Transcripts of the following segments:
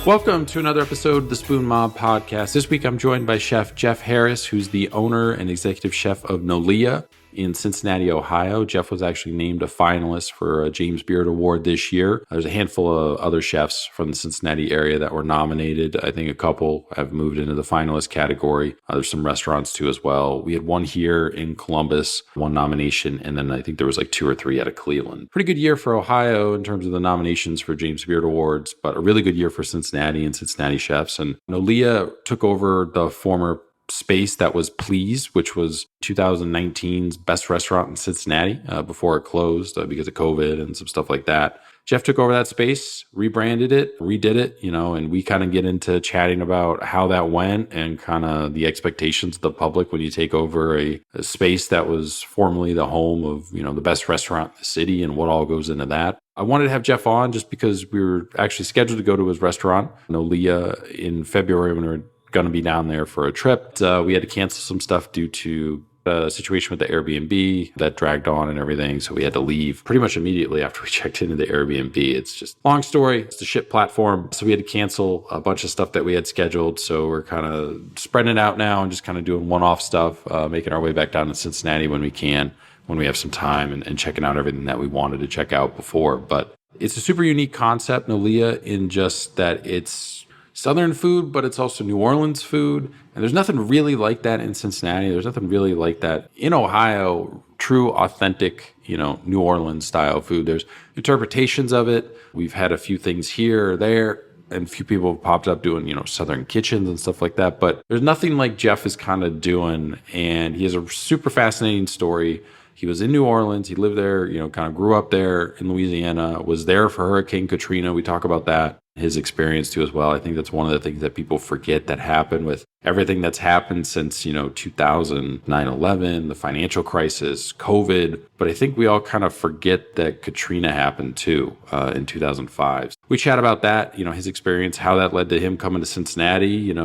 Welcome to another episode of the Spoon Mob podcast. This week I'm joined by Chef Jeff Harris, who's the owner and executive chef of Nolia in Cincinnati, Ohio. Jeff was actually named a finalist for a James Beard Award this year. There's a handful of other chefs from the Cincinnati area that were nominated. I think a couple have moved into the finalist category. There's some restaurants too as well. We had one here in Columbus, one nomination, and then I think there was like 2 or 3 out of Cleveland. Pretty good year for Ohio in terms of the nominations for James Beard Awards, but a really good year for Cincinnati and Cincinnati chefs. And Nolia took over the former space that was Please, which was 2019's best restaurant in Cincinnati before it closed because of COVID and some stuff like that. Jeff took over that space, rebranded it, redid it, and we kind of get into chatting about how that went and kind of the expectations of the public when you take over a space that was formerly the home of, the best restaurant in the city and what all goes into that. I wanted to have Jeff on just because we were actually scheduled to go to his restaurant, Nolia, in February when we were going to be down there for a trip. We had to cancel some stuff due to the situation with the Airbnb that dragged on and everything. So we had to leave pretty much immediately after we checked into the Airbnb. It's just long story. It's a ship platform. So we had to cancel a bunch of stuff that we had scheduled. So we're kind of spreading it out now and just kind of doing one-off stuff, making our way back down to Cincinnati when we can, when we have some time and checking out everything that we wanted to check out before. But it's a super unique concept, Nolia, in just that it's Southern food, but it's also New Orleans food. And there's nothing really like that in Cincinnati. There's nothing really like that in Ohio, true, authentic, New Orleans style food. There's interpretations of it. We've had a few things here or there, and a few people have popped up doing, Southern kitchens and stuff like that. But there's nothing like Jeff is kind of doing. And he has a super fascinating story. He was in New Orleans. He lived there, kind of grew up there in Louisiana, was there for Hurricane Katrina. We talk about that, his experience too as well. I think that's one of the things that people forget that happened with everything that's happened since, 2000, 9/11, the financial crisis, COVID. But I think we all kind of forget that Katrina happened too in 2005. We chat about that, his experience, how that led to him coming to Cincinnati,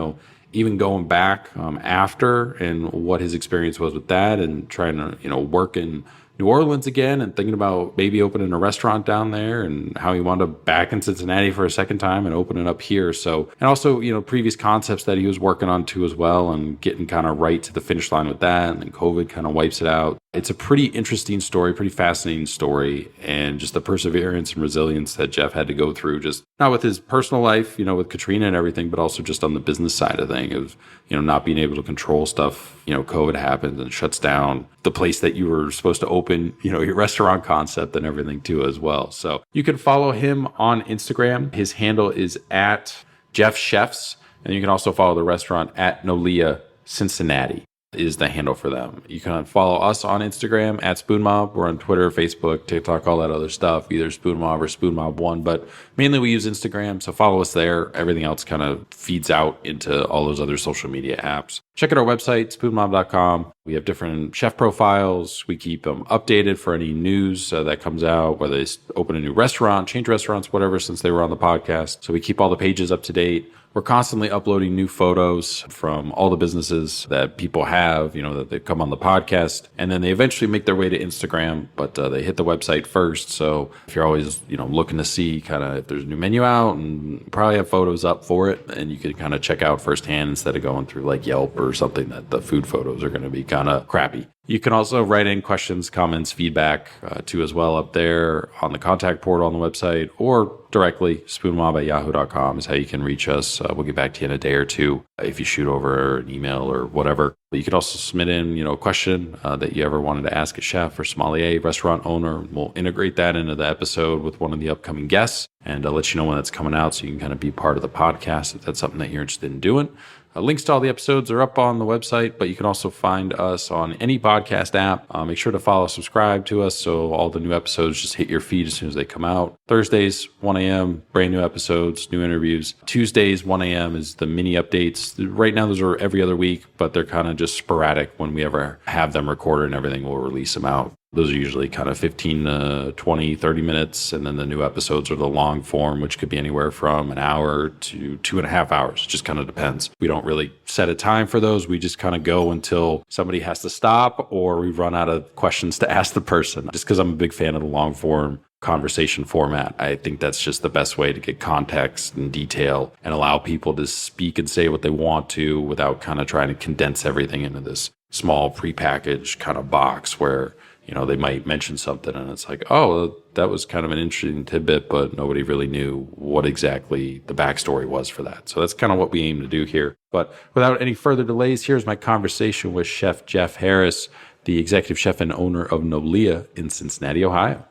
even going back after and what his experience was with that and trying to, work in New Orleans again and thinking about maybe opening a restaurant down there and how he wound up back in Cincinnati for a second time and opening up here. So, and also, previous concepts that he was working on too as well and getting kind of right to the finish line with that. And then COVID kind of wipes it out. It's a pretty interesting story, pretty fascinating story, and just the perseverance and resilience that Jeff had to go through, just not with his personal life, with Katrina and everything, but also just on the business side of things of, not being able to control stuff. COVID happens and shuts down the place that you were supposed to open, your restaurant concept and everything too as well. So you can follow him on Instagram. His handle is at Jeff Chefs, and you can also follow the restaurant at Nolia Cincinnati. Is the handle for them. You can follow us on Instagram at Spoon Mob. We're on Twitter, Facebook, TikTok, all that other stuff, either Spoon Mob or Spoon Mob 1, but mainly we use Instagram, so follow us there. Everything else kind of feeds out into all those other social media apps. Check out our website, spoonmob.com. We have different chef profiles. We keep them updated for any news that comes out, whether they open a new restaurant, change restaurants, whatever, since they were on the podcast. So we keep all the pages up to date. We're constantly uploading new photos from all the businesses that people have, that they come on the podcast, and then they eventually make their way to Instagram, but they hit the website first. So if you're always, looking to see kind of if there's a new menu out, and probably have photos up for it, and you can kind of check out firsthand instead of going through like Yelp or something that the food photos are going to be kind of crappy. You can also write in questions, comments, feedback too as well up there on the contact portal on the website, or directly spoonmob@yahoo.com is how you can reach us. We'll get back to you in a day or two if you shoot over an email or whatever. But you can also submit in, a question that you ever wanted to ask a chef or sommelier, restaurant owner. We'll integrate that into the episode with one of the upcoming guests and let you know when that's coming out so you can kind of be part of the podcast if that's something that you're interested in doing. Links to all the episodes are up on the website, but you can also find us on any podcast app. Make sure to follow, subscribe to us so all the new episodes just hit your feed as soon as they come out. Thursdays, 1 a.m., brand new episodes, new interviews. Tuesdays, 1 a.m. is the mini updates. Right now, those are every other week, but they're kind of just sporadic. When we ever have them recorded and everything, we'll release them out. Those are usually kind of 15 to 20, 30 minutes. And then the new episodes are the long form, which could be anywhere from an hour to 2.5 hours. It just kind of depends. We don't really set a time for those. We just kind of go until somebody has to stop or we run out of questions to ask the person. Just because I'm a big fan of the long form conversation format. I think that's just the best way to get context and detail and allow people to speak and say what they want to without kind of trying to condense everything into this small prepackaged kind of box where, they might mention something and it's like, oh, that was kind of an interesting tidbit, but nobody really knew what exactly the backstory was for that. So that's kind of what we aim to do here. But without any further delays, here's my conversation with Chef Jeff Harris, the executive chef and owner of Nolia in Cincinnati, Ohio.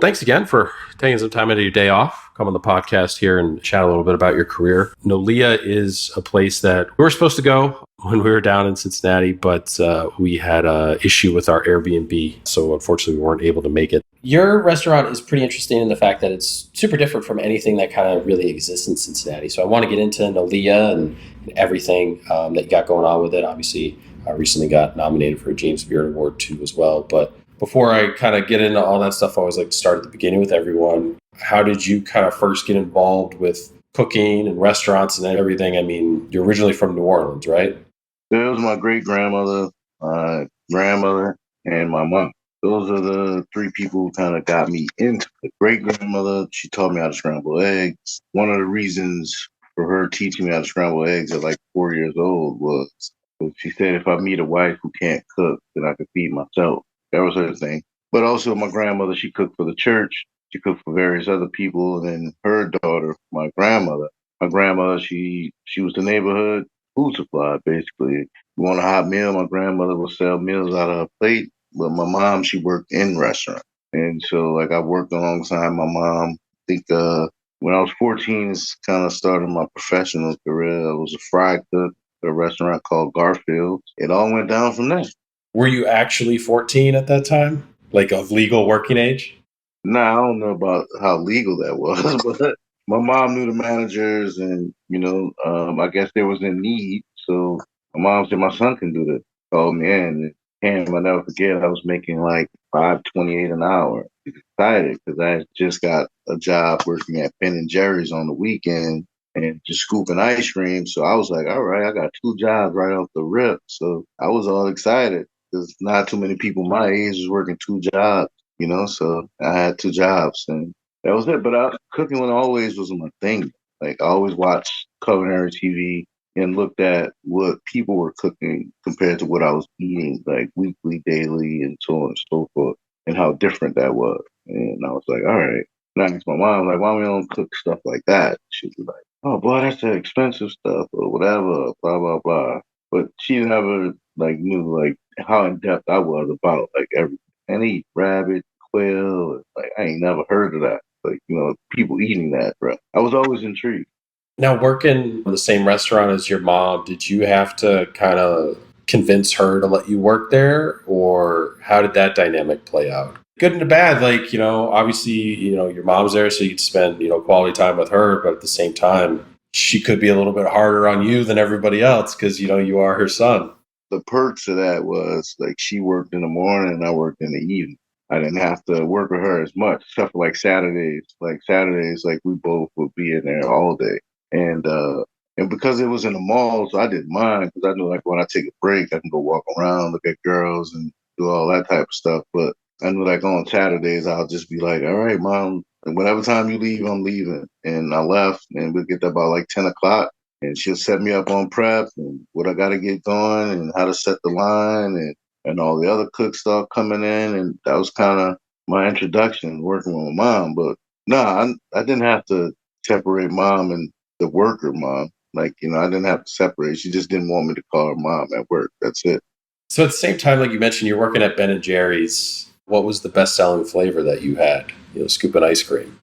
Thanks again for taking some time out of your day off, come on the podcast here and chat a little bit about your career. Nolia is a place that we were supposed to go when we were down in Cincinnati, but we had an issue with our Airbnb. So unfortunately, we weren't able to make it. Your restaurant is pretty interesting in the fact that it's super different from anything that kind of really exists in Cincinnati. So I want to get into Nolia and everything that you got going on with it. Obviously, I recently got nominated for a James Beard Award too as well. But before I kind of get into all that stuff, I always like to start at the beginning with everyone. How did you kind of first get involved with cooking and restaurants and everything? I mean, you're originally from New Orleans, right? It was my great grandmother, my grandmother, and my mom. Those are the three people who kind of got me into it. Great grandmother, she taught me how to scramble eggs. One of the reasons for her teaching me how to scramble eggs at like 4 years old was she said if I meet a wife who can't cook, then I could feed myself. That was her thing. But also my grandmother, she cooked for the church. She cooked for various other people. And then her daughter, my grandmother, she was the neighborhood food supply, basically. You want a hot meal, my grandmother would sell meals out of her plate. But my mom, she worked in restaurants. And so like I worked alongside my mom. I think when I was 14, it's kind of started my professional career. I was a fry cook at a restaurant called Garfield's. It all went down from there. Were you actually 14 at that time? Like of legal working age? Nah, I don't know about how legal that was, but my mom knew the managers and, I guess there was a need. So my mom said, my son can do this. Called me in. And I'll never forget, I was making like $5.28 an hour. I was excited because I had just got a job working at Ben and Jerry's on the weekend and just scooping ice cream. So I was like, all right, I got two jobs right off the rip. So I was all excited because not too many people my age was working two jobs, so I had two jobs and that was it. But cooking always was my thing. Like I always watched culinary TV and looked at what people were cooking compared to what I was eating, like weekly, daily, and so on and so forth, and how different that was. And I was like, all right. And I asked my mom, like, why we don't cook stuff like that? She'd be like, oh, boy, that's the expensive stuff or whatever, blah, blah, blah. But she never, like, knew, like, how in-depth I was about, like, everything. And eat rabbit, quail, like, I ain't never heard of that. Like, people eating that, bro. I was always intrigued. Now, working in the same restaurant as your mom, did you have to kind of convince her to let you work there? Or how did that dynamic play out? Good and bad, like, obviously, your mom's there, so you could spend, quality time with her. But at the same time, she could be a little bit harder on you than everybody else because, you are her son. The perks of that was, like, she worked in the morning and I worked in the evening. I didn't have to work with her as much, except for like Saturdays. Like Saturdays, like we both would be in there all day. And because it was in the mall, so I didn't mind because I knew like when I take a break, I can go walk around, look at girls, and do all that type of stuff. But I knew like on Saturdays, I'll just be like, all right, mom, whatever time you leave, I'm leaving. And I left, and we'd get there about like 10 o'clock, and she'll set me up on prep and what I got to get going and how to set the line and all the other cooks start coming in. And that was kind of my introduction working with my mom. But no, I didn't have to separate mom and the worker mom. Like, I didn't have to separate. She just didn't want me to call her mom at work. That's it. So at the same time, like you mentioned, you're working at Ben and Jerry's. What was the best-selling flavor that you had, scooping ice cream?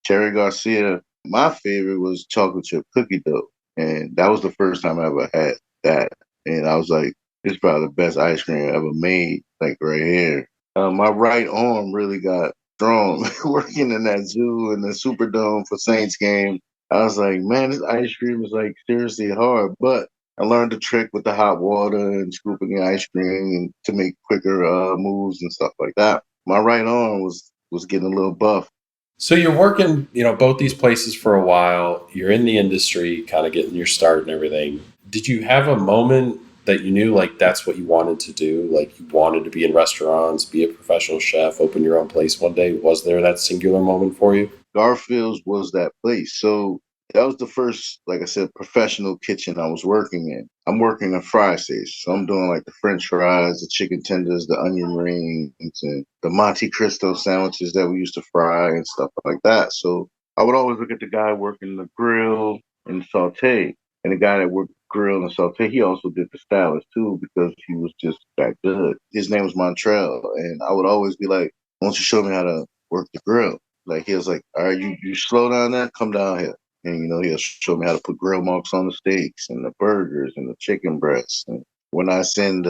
Cherry Garcia. My favorite was chocolate chip cookie dough. And that was the first time I ever had that. And I was like, this is probably the best ice cream I ever made, like right here. My right arm really got strong working in that zoo in the Superdome for Saints game. I was like, man, this ice cream is like seriously hard. But I learned the trick with the hot water and scooping the ice cream and to make quicker moves and stuff like that. My right arm was getting a little buff. So you're working, both these places for a while. You're in the industry, kind of getting your start and everything. Did you have a moment that you knew like that's what you wanted to do? Like you wanted to be in restaurants, be a professional chef, open your own place one day? Was there that singular moment for you? Garfield's was that place. So that was the first, like I said, professional kitchen I was working in. I'm working in fry station. So I'm doing like the French fries, the chicken tenders, the onion rings, and the Monte Cristo sandwiches that we used to fry and stuff like that. So I would always look at the guy working the grill and saute. And the guy that worked grill and saute, he also did the stylist too because he was just that good. His name was Montreal. And I would always be like, why don't you show me how to work the grill? Like he was like, all right, you slow down there, come down here. And he'll show me how to put grill marks on the steaks and the burgers and the chicken breasts. And when I send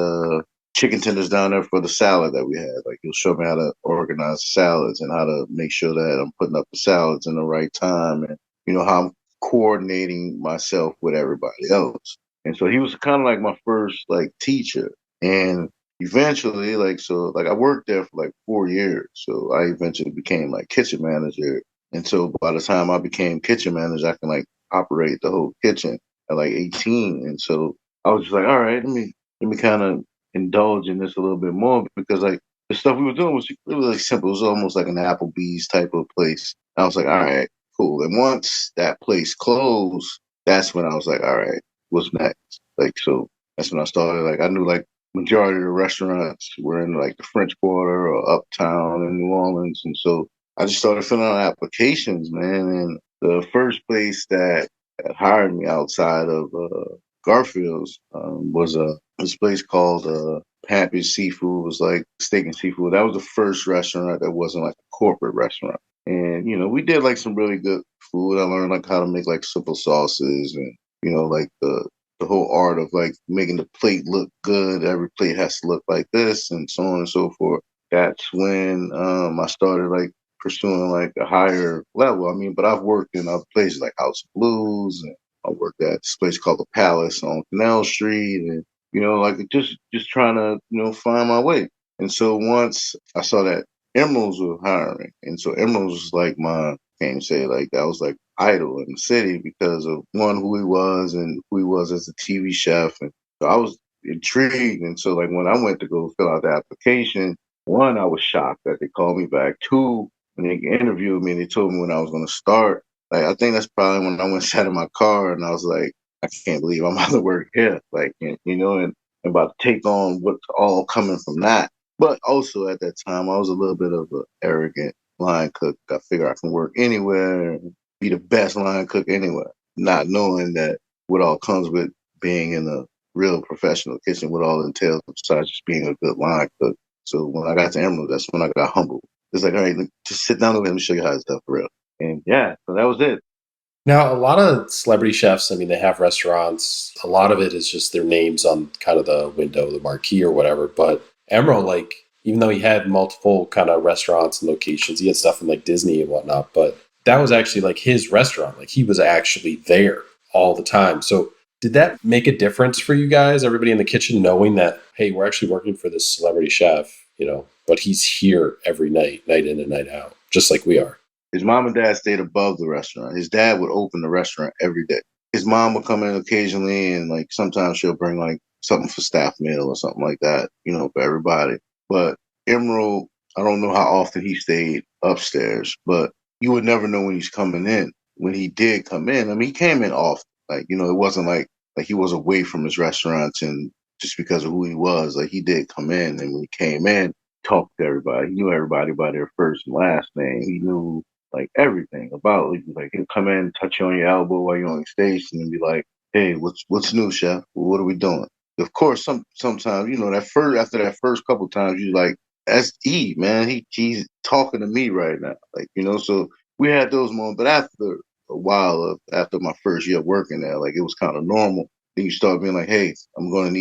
chicken tenders down there for the salad that we had, like he'll show me how to organize salads and how to make sure that I'm putting up the salads in the right time and how I'm coordinating myself with everybody else. And so he was kind of like my first like teacher. And eventually, I worked there for like 4 years. So I eventually became like kitchen manager. And so by the time I became kitchen manager, I can like operate the whole kitchen at like 18. And so I was just like, all right, let me kind of indulge in this a little bit more because like the stuff we were doing was really like simple. It was almost like an Applebee's type of place. I was like, all right, cool. And once that place closed, that's when I was like, all right, what's next? Like, so that's when I started. Like, I knew like majority of the restaurants were in like the French Quarter or uptown in New Orleans. And so I just started filling out applications, man. And the first place that hired me outside of Garfield's was this place called Pappy's Seafood. It was like steak and seafood. That was the first restaurant that wasn't like a corporate restaurant. And, we did like some really good food. I learned like how to make like simple sauces and, like the whole art of like making the plate look good. Every plate has to look like this and so on and so forth. That's when I started like pursuing like a higher level. I mean, but I've worked in other places like House of Blues and I worked at this place called the Palace on Canal Street and like just trying to, find my way. And so once I saw that Emeralds were hiring, and so Emeralds was like my can't say like that was like idol in the city because of one who he was and who he was as a TV chef, and so I was intrigued. And so like when I went to go fill out the application, one I was shocked that they called me back. Two, when they interviewed me and they told me when I was going to start, like I think that's probably when I went sat in my car and I was like, I can't believe I'm about to work here, like and about to take on what's all coming from that. But also at that time, I was a little bit of an arrogant line cook. I figure I can work anywhere and be the best line cook anywhere, not knowing that what all comes with being in a real professional kitchen, what all entails besides just being a good line cook. So when I got to Emerald, that's when I got humbled. It's like, all right, just sit down and let me show you how it's done for real. And yeah, so that was it. Now, a lot of celebrity chefs, I mean, they have restaurants. A lot of it is just their names on kind of the window, the marquee or whatever. But Emerald, like, even though he had multiple kind of restaurants and locations, he had stuff in like Disney and whatnot. But that was actually like his restaurant. Like, he was actually there all the time. So, did that make a difference for you guys, everybody in the kitchen, knowing that, hey, we're actually working for this celebrity chef, but he's here every night, night in and night out, just like we are? His mom and dad stayed above the restaurant. His dad would open the restaurant every day. His mom would come in occasionally and like sometimes she'll bring like something for staff meal or something like that, for everybody. But Emerald, I don't know how often he stayed upstairs, but you would never know when he's coming in. When he did come in, I mean, he came in often. Like, it wasn't like he was away from his restaurants and just because of who he was, like he did come in and when he came in, talked to everybody. He knew everybody by their first and last name. He knew like everything about it. Like he'll come in, touch you on your elbow while you're on the station and be like, hey, what's new, chef? What are we doing? Of course, sometimes, that first after that first couple times you like, that's E, man. He's talking to me right now. Like, so we had those moments, but after a while after my first year working there, like it was kind of normal. Then you start being like, hey, we're gonna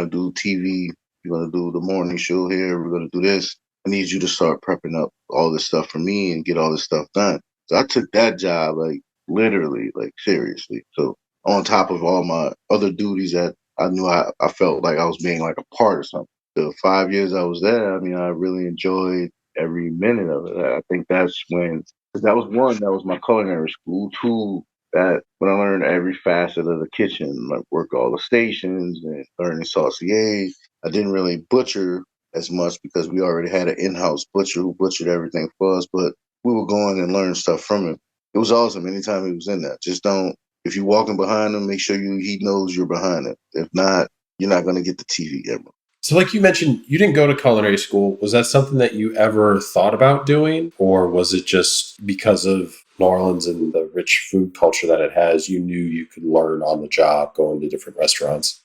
do TV, we're gonna do the morning show here, we're gonna do this. I need you to start prepping up all this stuff for me and get all this stuff done. So I took that job like literally, like seriously. So on top of all my other duties that I knew I felt like I was being like a part of something. The 5 years I was there, I mean, I really enjoyed every minute of it. I think that's when, because that was one, that was my culinary school. Two, that. But I learned every facet of the kitchen, like work all the stations and learning saucier. I didn't really butcher as much because we already had an in-house butcher who butchered everything for us, but we would go in and learn stuff from him. It was awesome anytime he was in there. Just don't, if you're walking behind him, make sure he knows you're behind him. If not, you're not going to get the TV ever. So like you mentioned, you didn't go to culinary school. Was that something that you ever thought about doing? Or was it just because of New Orleans and the rich food culture that it has, you knew you could learn on the job going to different restaurants?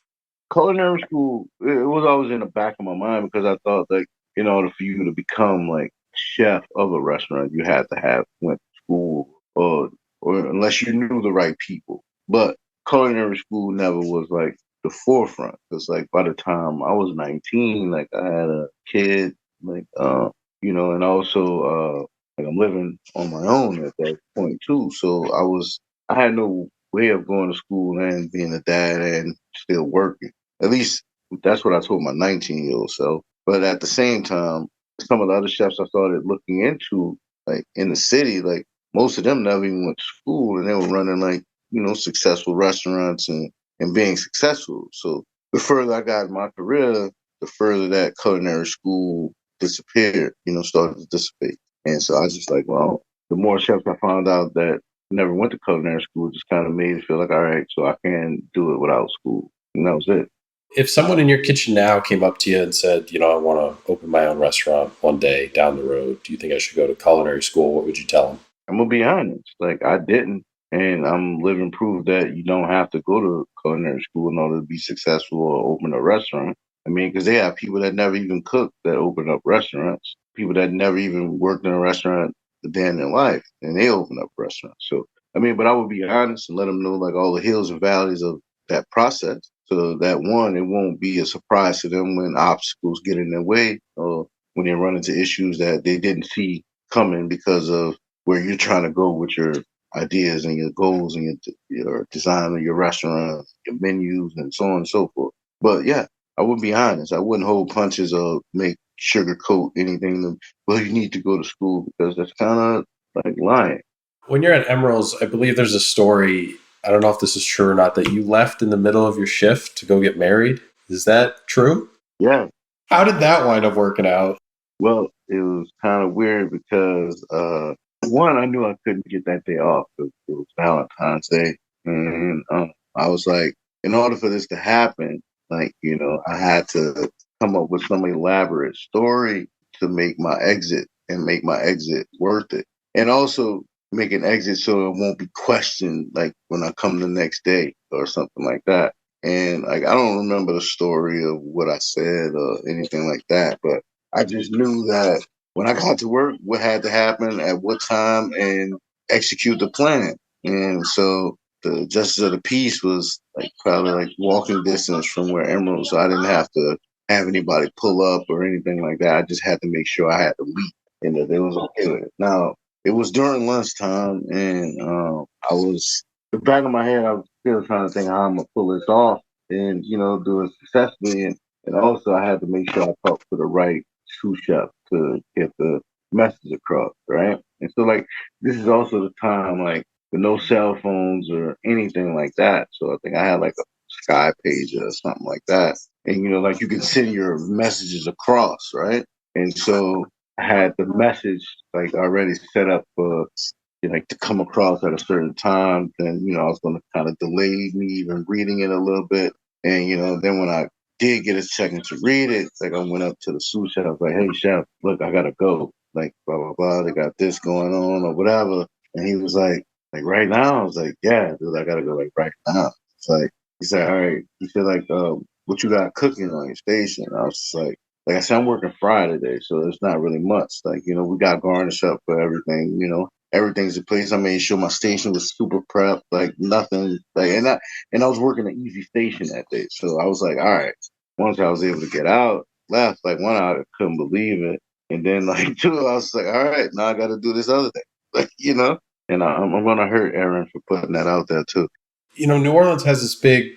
Culinary school, it was always in the back of my mind because I thought like in order for you to become like chef of a restaurant, you had to have went to school or unless you knew the right people. But culinary school never was like the forefront because like by the time I was 19, like I had a kid, like and also like I'm living on my own at that point too. So I had no way of going to school and being a dad and still working. At least that's what I told my 19-year-old self. But at the same time, some of the other chefs I started looking into, like in the city, like most of them never even went to school and they were running like, successful restaurants and being successful. So the further I got in my career, the further that culinary school disappeared, started to dissipate. And so I was just like, well, the more chefs I found out that never went to culinary school, just kind of made it feel like, all right, so I can do it without school. And that was it. If someone in your kitchen now came up to you and said, I want to open my own restaurant one day down the road, do you think I should go to culinary school? What would you tell them? I'm gonna be honest. Like I didn't, and I'm living proof that you don't have to go to culinary school in order to be successful or open a restaurant. I mean, because they have people that never even cooked that open up restaurants, people that never even worked in a restaurant a day in their life, and they open up restaurants. So I mean, but I would be honest and let them know like all the hills and valleys of that process, so that one, it won't be a surprise to them when obstacles get in their way or when they run into issues that they didn't see coming because of where you're trying to go with your ideas and your goals and your design of your restaurant, your menus, and so on and so forth. But yeah, I would be honest. I wouldn't hold punches or make sugarcoat anything. Well, you need to go to school because that's kind of like lying. When you're at Emerald's, I believe there's a story, I don't know if this is true or not, that you left in the middle of your shift to go get married. Is that true? Yeah. How did that wind up working out? Well, it was kind of weird because one, I knew I couldn't get that day off because it was Valentine's Day, and I was like, in order for this to happen, like I had to come up with some elaborate story to make my exit and make my exit worth it, and also make an exit so it won't be questioned like when I come the next day or something like that. And like I don't remember the story of what I said or anything like that, but I just knew that when I got to work, what had to happen at what time and execute the plan. And so the justice of the peace was like probably like walking distance from where Emerald, so I didn't have to have anybody pull up or anything like that. I just had to make sure I had to leave and that they was okay with it. Now it was during lunchtime, and I was the back of my head. I was still trying to think how I'm gonna pull this off and do it successfully. And also I had to make sure I talked to the right sous chef to get the message across, right? And so like this is also the time like with no cell phones or anything like that. So I think I had like a Sky page or something like that. And like you can send your messages across, right? And so I had the message like already set up for like to come across at a certain time. Then I was going to kind of delay me even reading it a little bit. And then when I did get a second to read it, like I went up to the sous chef, I was like, "Hey chef, look, I gotta go. Like blah blah blah. They got this going on or whatever." And he was like right now. I was like, "Yeah, dude, I gotta go like right now." It's like he said, "All right." He said like, "What you got cooking on your station?" I was just like I said, I'm working Friday today, so it's not really much. Like we got garnish up for everything. Everything's in place. I made sure my station was super prepped, like nothing. Like and I was working an easy station that day, so I was like, all right. Once I was able to get out, left like one out, I couldn't believe it, and then like two, I was like, all right, now I got to do this other thing, like. And I'm gonna hurt Aaron for putting that out there too. New Orleans has this big,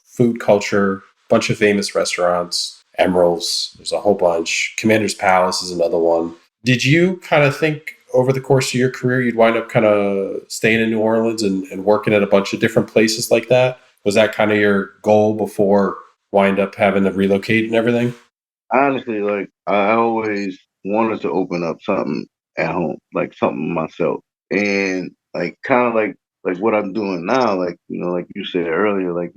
food culture, bunch of famous restaurants, Emerald's, there's a whole bunch. Commander's Palace is another one. Did you kind of think over the course of your career, you'd wind up kind of staying in New Orleans and working at a bunch of different places like that? Was that kind of your goal before wind up having to relocate and everything? Honestly, like I always wanted to open up something at home, like something myself, and like kind of like what I'm doing now. Like like you said earlier, like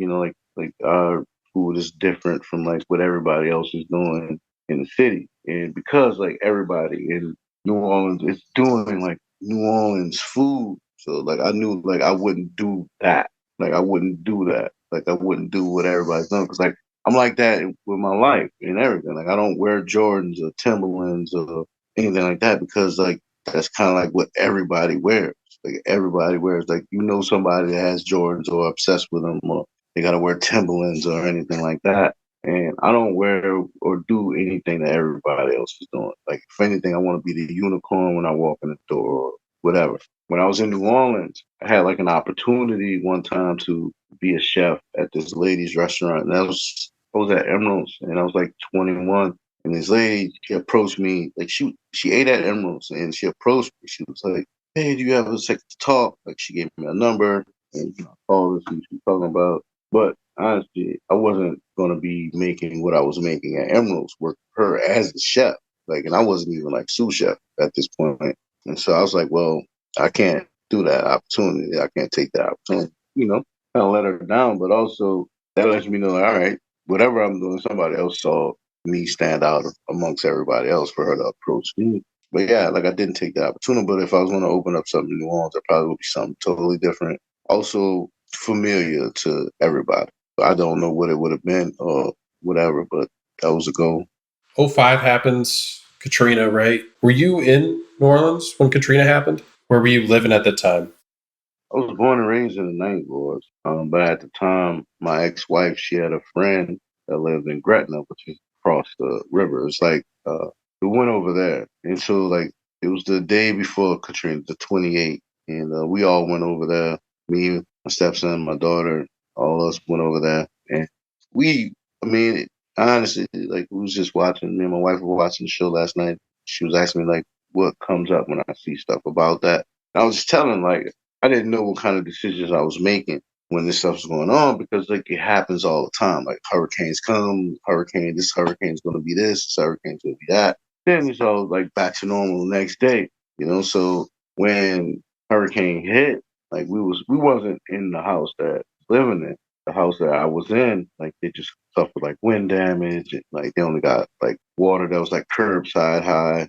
our food is different from like what everybody else is doing in the city, and because like everybody in New Orleans is doing like New Orleans food, so like I knew like I wouldn't do that. Like I wouldn't do that. Like I wouldn't do what everybody's doing because like I'm like that with my life and everything. Like I don't wear Jordans or Timberlands or anything like that because like that's kind of like what everybody wears. Like everybody wears like somebody that has Jordans or obsessed with them or they gotta wear Timberlands or anything like that. And I don't wear or do anything that everybody else is doing. Like if anything, I want to be the unicorn when I walk in the door or whatever. When I was in New Orleans, I had like an opportunity one time to be a chef at this lady's restaurant, and I was at Emerald's, and I was like 21, and this lady she approached me like she ate at Emerald's, and she approached me. She was like, "Hey, do you have a second to talk?" Like she gave me a number, and I called her, see what she was talking about. But honestly, I wasn't gonna be making what I was making at Emerald's work for her as a chef, like, and I wasn't even like sous chef at this point. And so I was like, well, I can't do that opportunity. I can't take that opportunity. Kind of let her down, but also that lets me know, like, all right, whatever I'm doing, somebody else saw me stand out amongst everybody else for her to approach me. But yeah, like I didn't take the opportunity. But if I was going to open up something in New Orleans, it probably would be something totally different. Also familiar to everybody. I don't know what it would have been or whatever, but that was a goal. '05 happens, Katrina, right? Were you in New Orleans when Katrina happened? Where were you living at the time? I was born and raised in the Ninth Ward, but at the time, my ex-wife she had a friend that lived in Gretna, which is across the river. It's like we went over there, and so like it was the day before Katrina, the 28th, and we all went over there. Me, my stepson, my daughter, all of us went over there, and we, I mean, honestly, like we was just watching. Me and my wife were watching the show last night. She was asking me like, what comes up when I see stuff about that. And I was just telling like I didn't know what kind of decisions I was making when this stuff was going on because like it happens all the time. Like hurricanes come, this hurricane's gonna be this hurricane's gonna be that. Then it's all like back to normal the next day. So when hurricane hit, like we wasn't in the house that I was living in. The house that I was in, like they just suffered like wind damage and like they only got like water that was like curbside high,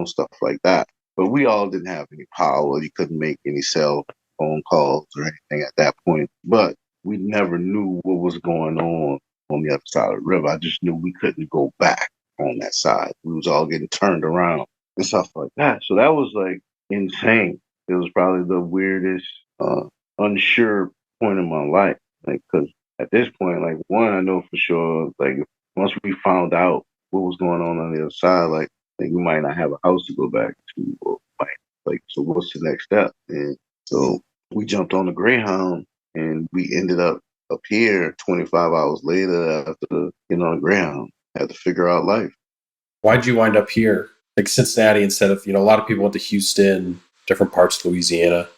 stuff like that. But we all didn't have any power. You couldn't make any cell phone calls or anything at that point. But we never knew what was going on the other side of the river. I just knew we couldn't go back on that side. We was all getting turned around and stuff like that. So that was like insane. It was probably the weirdest, unsure point in my life. Like, cause at this point, like one, I know for sure, like once we found out what was going on the other side, like we might not have a house to go back to, or like so what's the next step? And so we jumped on the Greyhound, and we ended up here 25 hours later after getting on the Greyhound. Had to figure out life. Why'd you wind up here? Like Cincinnati instead of, a lot of people went to Houston, different parts of Louisiana.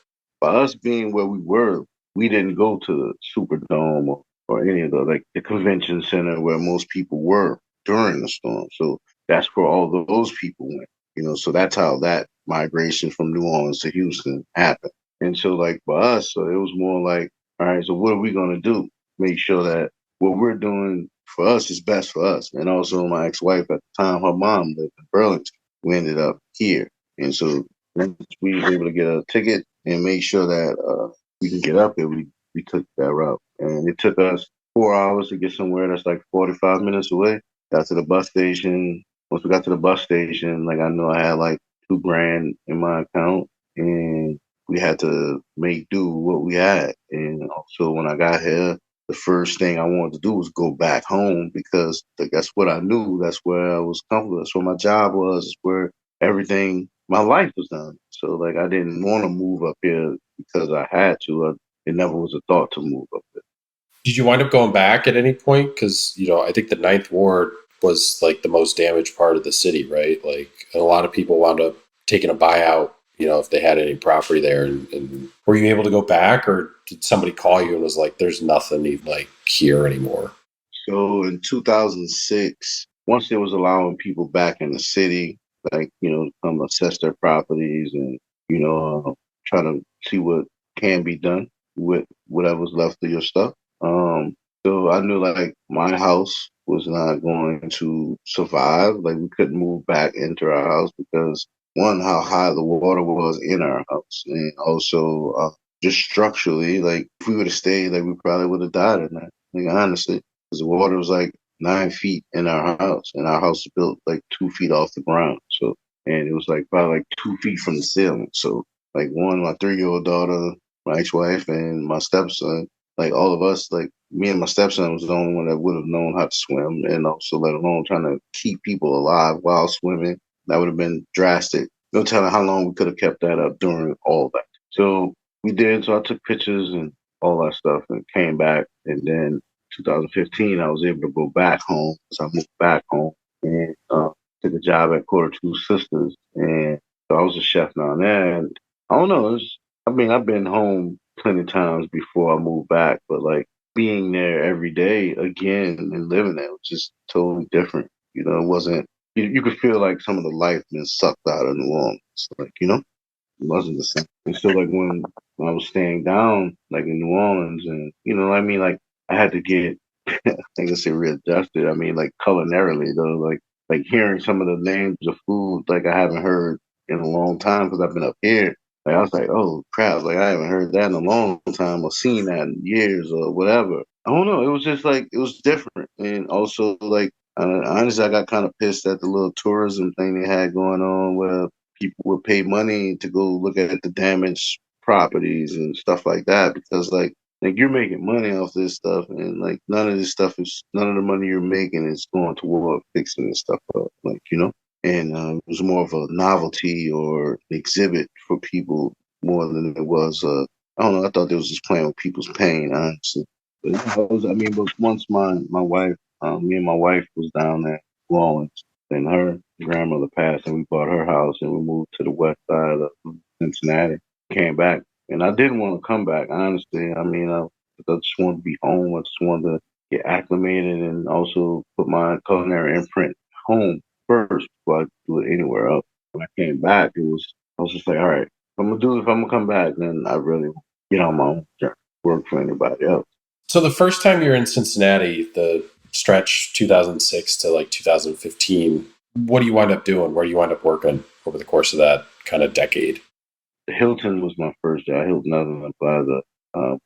By us being where we were, we didn't go to the Superdome or any of the convention center where most people were during the storm. So that's where all those people went. So that's how that migration from New Orleans to Houston happened. And so like for us, so it was more like, all right, so what are we gonna do? Make sure that what we're doing for us is best for us. And also my ex-wife at the time, her mom lived in Burlington. We ended up here. And so once we were able to get a ticket and make sure that we can get up there, we took that route. And it took us 4 hours to get somewhere that's like 45 minutes away. Got to the bus station. Once we got to the bus station, like I know I had like $2,000 in my account, and we had to make do with what we had. And also when I got here, the first thing I wanted to do was go back home because like, that's what I knew. That's where I was comfortable. That's where my job was. It's where everything, my life was done. So like I didn't want to move up here because I had to. It never was a thought to move up there. Did you wind up going back at any point? Because, I think the Ninth Ward was like the most damaged part of the city, right? Like a lot of people wound up taking a buyout if they had any property there. And were you able to go back, or did somebody call you and was like, there's nothing even like here anymore? So in 2006, once they was allowing people back in the city, like, come assess their properties and, try to see what can be done with whatever's left of your stuff. Um, so I knew like my house was not going to survive. Like we couldn't move back into our house because one, how high the water was in our house, and also just structurally, like if we would have stayed, like we probably would have died in that. Like honestly, because the water was like 9 feet in our house, and our house was built like 2 feet off the ground. So, and it was like probably like 2 feet from the ceiling. So, like one, my 3-year-old daughter, my ex-wife, and my stepson, like all of us, like me and my stepson was the only one that would have known how to swim, and also let alone trying to keep people alive while swimming. That would have been drastic. No telling how long we could have kept that up during all that. So we did. So I took pictures and all that stuff and came back, and then 2015, I was able to go back home. So I moved back home and took a job at Quarter Two Sisters. And so I was a chef down there. And I don't know. I've been home plenty of times before I moved back, but like being there every day again and living there was just totally different. It wasn't, you could feel like some of the life been sucked out of New Orleans. Like, it wasn't the same. And so like when I was staying down like in New Orleans and what I mean, like I had to get I think I say readjusted. I mean like culinarily though, like hearing some of the names of food like I haven't heard in a long time because I've been up here. Like I was like, oh crap, like I haven't heard that in a long time or seen that in years or whatever. I don't know. It was just like it was different. And also like honestly I got kind of pissed at the little tourism thing they had going on where people would pay money to go look at the damaged properties and stuff like that because like you're making money off this stuff and like none of the money you're making is going toward fixing this stuff up, like and it was more of a novelty or an exhibit for people more than it was I don't know. I thought they was just playing with people's pain, honestly. But but once my wife, me and my wife was down there, in New Orleans, and her grandmother passed, and we bought her house, and we moved to the west side of Cincinnati. Came back, and I didn't want to come back. Honestly, I just wanted to be home. I just wanted to get acclimated, and also put my culinary imprint home first before I do it anywhere else. When I came back, I was just like, all right, if I'm gonna come back, then I really get on my own journey, work for anybody else. So the first time you're in Cincinnati, the stretch 2006 to like 2015, what do you wind up doing? Where do you wind up working over the course of that kind of decade? Hilton was my first job. Hilton Netherlands Plaza.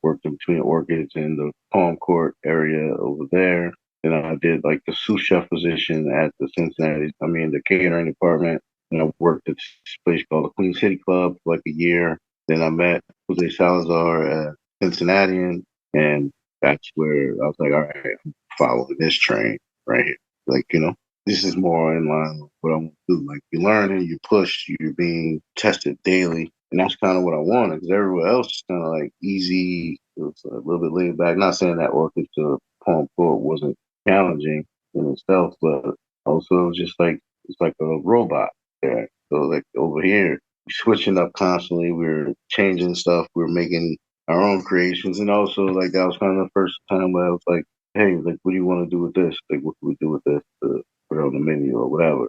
Worked in between Orchids and the Palm Court area over there. Then I did like the sous chef position at the catering department. And I worked at this place called the Queen City Club for like a year. Then I met Jose Salazar at Cincinnati, and that's where I was like, all right, I'm following this train right here. Like, this is more in line with what I want to do. Like, you're learning, you push, you're being tested daily. And that's kind of what I wanted because everywhere else is kind of like easy. It was a little bit laid back. Not saying that Orchid to Palm Court wasn't challenging in itself, but also it was just like, it's like a robot there. So like over here, we're switching up constantly. We're changing stuff. We're making our own creations. And also like that was kind of the first time where I was like, hey, like, what do you want to do with this? Like, what can we do with this to put it on the menu or whatever?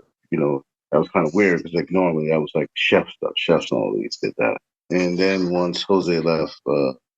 That was kind of weird because like normally that was like chef stuff. Chefs always did that. And then once Jose left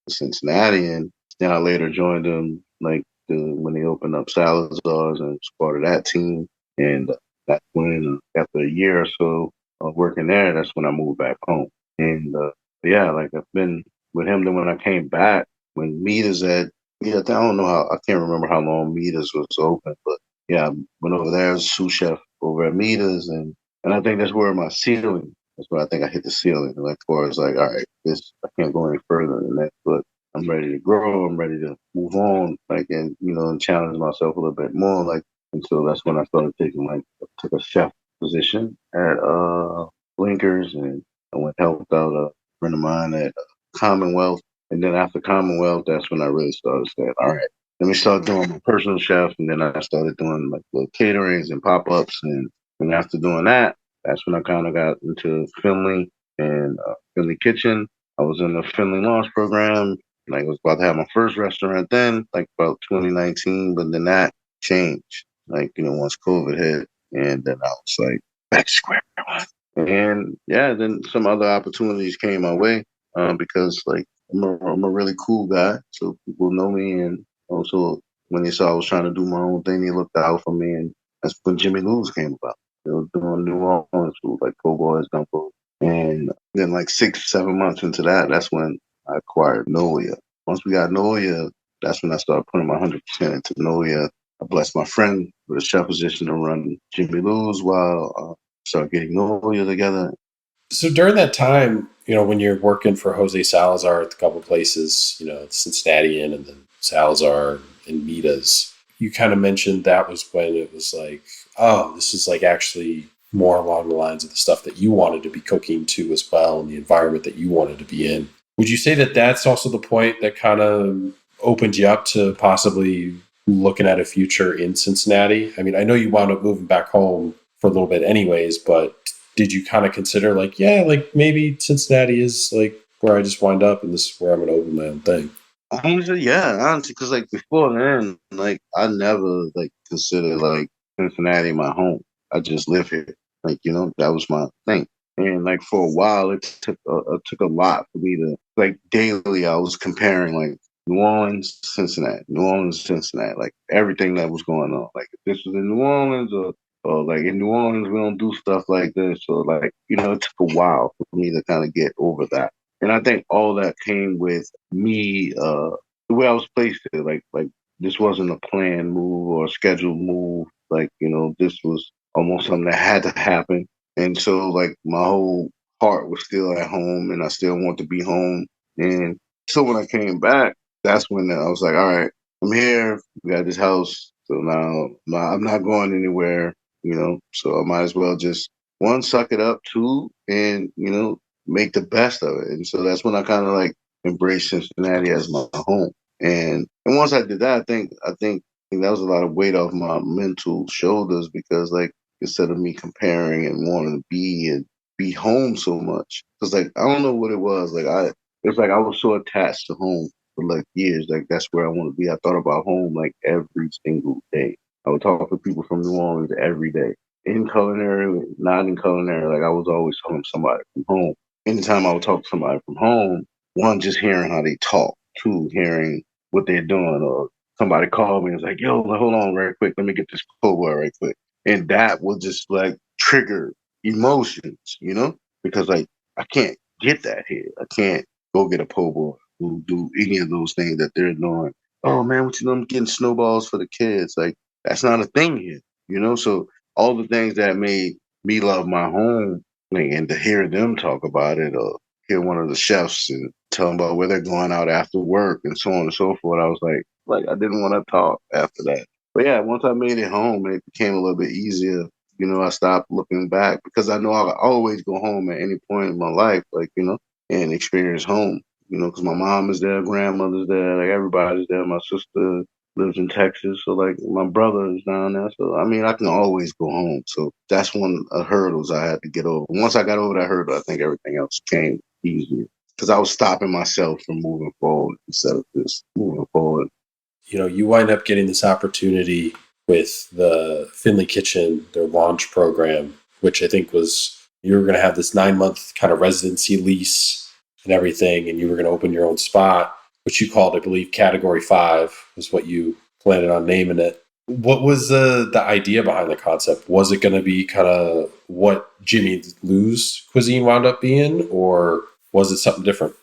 Cincinnati, and then I later joined them like when they opened up Salazar's and was part of that team. And that's when after a year or so of working there, that's when I moved back home. And yeah, like I've been with him. Then when I came back, when Mita's I don't know I can't remember how long Mita's was open, but yeah, I went over there as sous chef over at Mita's, and I think that's where my ceiling. That's where I think I hit the ceiling. Like, far as like, all right, I can't go any further than that. But I'm ready to grow. I'm ready to move on. Like, and and challenge myself a little bit more. Like, and so that's when I started took a chef position at Blinkers, and I went helped out a friend of mine at Commonwealth. And then after Commonwealth, that's when I really started saying, all right, let me start doing my personal chef. And then I started doing like little caterings and pop ups, and after doing that, that's when I kind of got into filming and Finley Kitchen. I was in the Finley launch program. Like, I was about to have my first restaurant then, like about 2019, but then that changed. Like, once COVID hit, and then I was like back to square one. And yeah, then some other opportunities came my way, because like I'm a really cool guy, so people know me, and also when they saw I was trying to do my own thing, they looked out for me, and that's when Jimmy Lou's came about. They were doing New Orleans food, like po' boys, gumbo. And then like 6, 7 months into that, that's when I acquired Nolia. Once we got Nolia, that's when I started putting my 100% into Nolia. I blessed my friend with a chef position to run Jimmy Lou's while started getting Nolia together. So during that time, when you're working for Jose Salazar at a couple places, Cincinnati Inn and then Salazar and Mita's, you kind of mentioned that was when it was like, oh, this is like actually more along the lines of the stuff that you wanted to be cooking to as well and the environment that you wanted to be in. Would you say that that's also the point that kind of opened you up to possibly looking at a future in Cincinnati? I mean, I know you wound up moving back home for a little bit anyways, but did you kind of consider like, yeah, like maybe Cincinnati is like where I just wind up and this is where I'm going to open my own thing? Honestly, yeah, honestly, because like before then, like I never like considered like Cincinnati my home. I just live here, like that was my thing. And like for a while, it took a lot for me to like daily. I was comparing like New Orleans, Cincinnati, New Orleans, Cincinnati, like everything that was going on. Like if this was in New Orleans or like in New Orleans, we don't do stuff like this. Or like it took a while for me to kind of get over that. And I think all that came with me, the way I was placed there. Like this wasn't a planned move or a scheduled move. Like, this was almost something that had to happen. And so like my whole heart was still at home and I still want to be home. And so when I came back, that's when I was like, all right, I'm here. We got this house. So now I'm not going anywhere, so I might as well just one, suck it up, two, and, make the best of it. And so that's when I kind of like embraced Cincinnati as my home. And once I did that, I think that was a lot of weight off my mental shoulders because like instead of me comparing and wanting to be home so much, because like I don't know what it was. Like it's like I was so attached to home for like years. Like that's where I want to be. I thought about home like every single day. I would talk to people from New Orleans every day. In culinary, not in culinary, like I was always talking to somebody from home. Anytime I would talk to somebody from home, one, just hearing how they talk, two, hearing what they're doing, or somebody called me and was like, yo, hold on right quick, let me get this po' boy right quick. And that will just like trigger emotions, because like I can't get that here. I can't go get a po' boy who do any of those things that they're doing. Oh man, what you know, I'm getting snowballs for the kids. Like that's not a thing here. So all the things that made me love my home, like, and to hear them talk about it, or hear one of the chefs and tell them about where they're going out after work and so on and so forth, I was like I didn't want to talk after that. But yeah, once I made it home, it became a little bit easier. I stopped looking back because I know I'll always go home at any point in my life, like, and experience home, because my mom is there, grandmother's there, like everybody's there. My sister lives in Texas, so like my brother is down there. So I mean, I can always go home. So that's one of the hurdles I had to get over. Once I got over that hurdle, I think everything else came easier because I was stopping myself from moving forward instead of just moving forward. You wind up getting this opportunity with the Finley Kitchen, their launch program, which I think was you were going to have this 9-month kind of residency lease and everything, and you were going to open your own spot, which you called, I believe, Category 5 was what you planned on naming it. What was the idea behind the concept? Was it going to be kind of what Jimmy Lou's cuisine wound up being, or was it something different?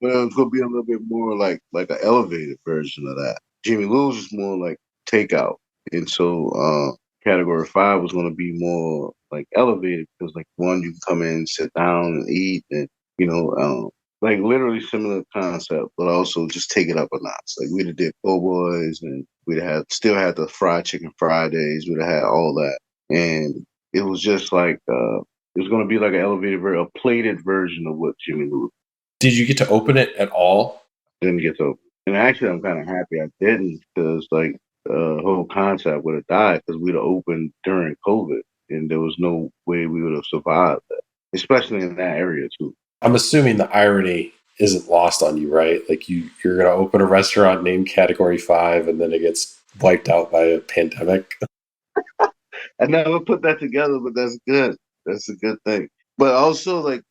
Well, it's gonna be a little bit more like an elevated version of that. Jimmy Lou's is more like takeout, and so Category 5 was gonna be more like elevated because like one you can come in, sit down, and eat, and you know, like literally similar concept, but also just take it up a notch. Like we'd have did po' boys, and we'd have still had the fried chicken Fridays. We'd have had all that, and it was just like it was gonna be like an elevated, a plated version of what Jimmy Lou Did you get to open it at all? didn't get to. And actually, I'm kind of happy I didn't because like the whole concept would have died because we'd have opened during COVID and there was no way we would have survived that. especially in that area too. I'm assuming the irony isn't lost on you, right? Like you're going to open a restaurant named Category 5 and then it gets wiped out by a pandemic. I never put that together, but that's good. That's a good thing. But also,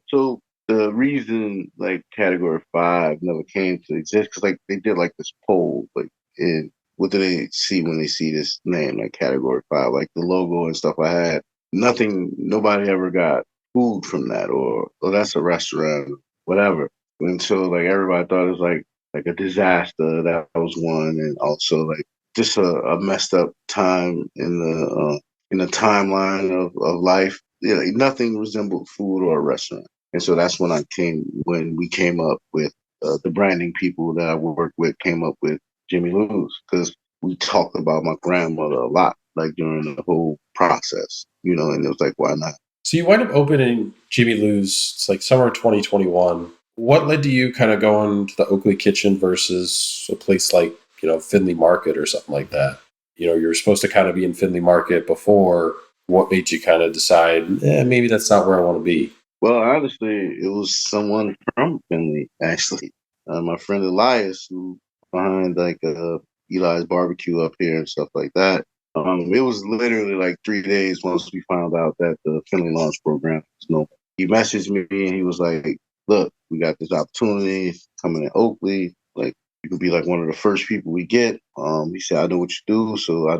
so the reason like Category 5 never came to exist because like they did like this poll, like in what do they see when they see this name like Category 5, like the logo and stuff. I had nothing. Nobody ever got food from that, or that's a restaurant, whatever. And so like everybody thought it was like a disaster. That was one, and also like just a messed up time in the timeline of life. Yeah, like, nothing resembled food or a restaurant. And so that's when we came up with the branding people that I worked with came up with Jimmy Lou's because we talked about my grandmother a lot, like during the whole process, and it was like, why not? So you wind up opening Jimmy Lou's, it's like summer 2021. What led to you kind of going to the Oakley Kitchen versus a place like, Findlay Market or something like that? You're supposed to kind of be in Findlay Market before. What made you kind of decide, maybe that's not where I want to be? Well, honestly, it was someone from Finley, actually. My friend Elias, who behind Eli's barbecue up here and stuff like that. It was literally like 3 days once we found out that the Finley launch program was no. He messaged me and he was like, "Look, we got this opportunity coming in Oakley. Like, you could be like one of the first people we get." He said, "I know what you do, so I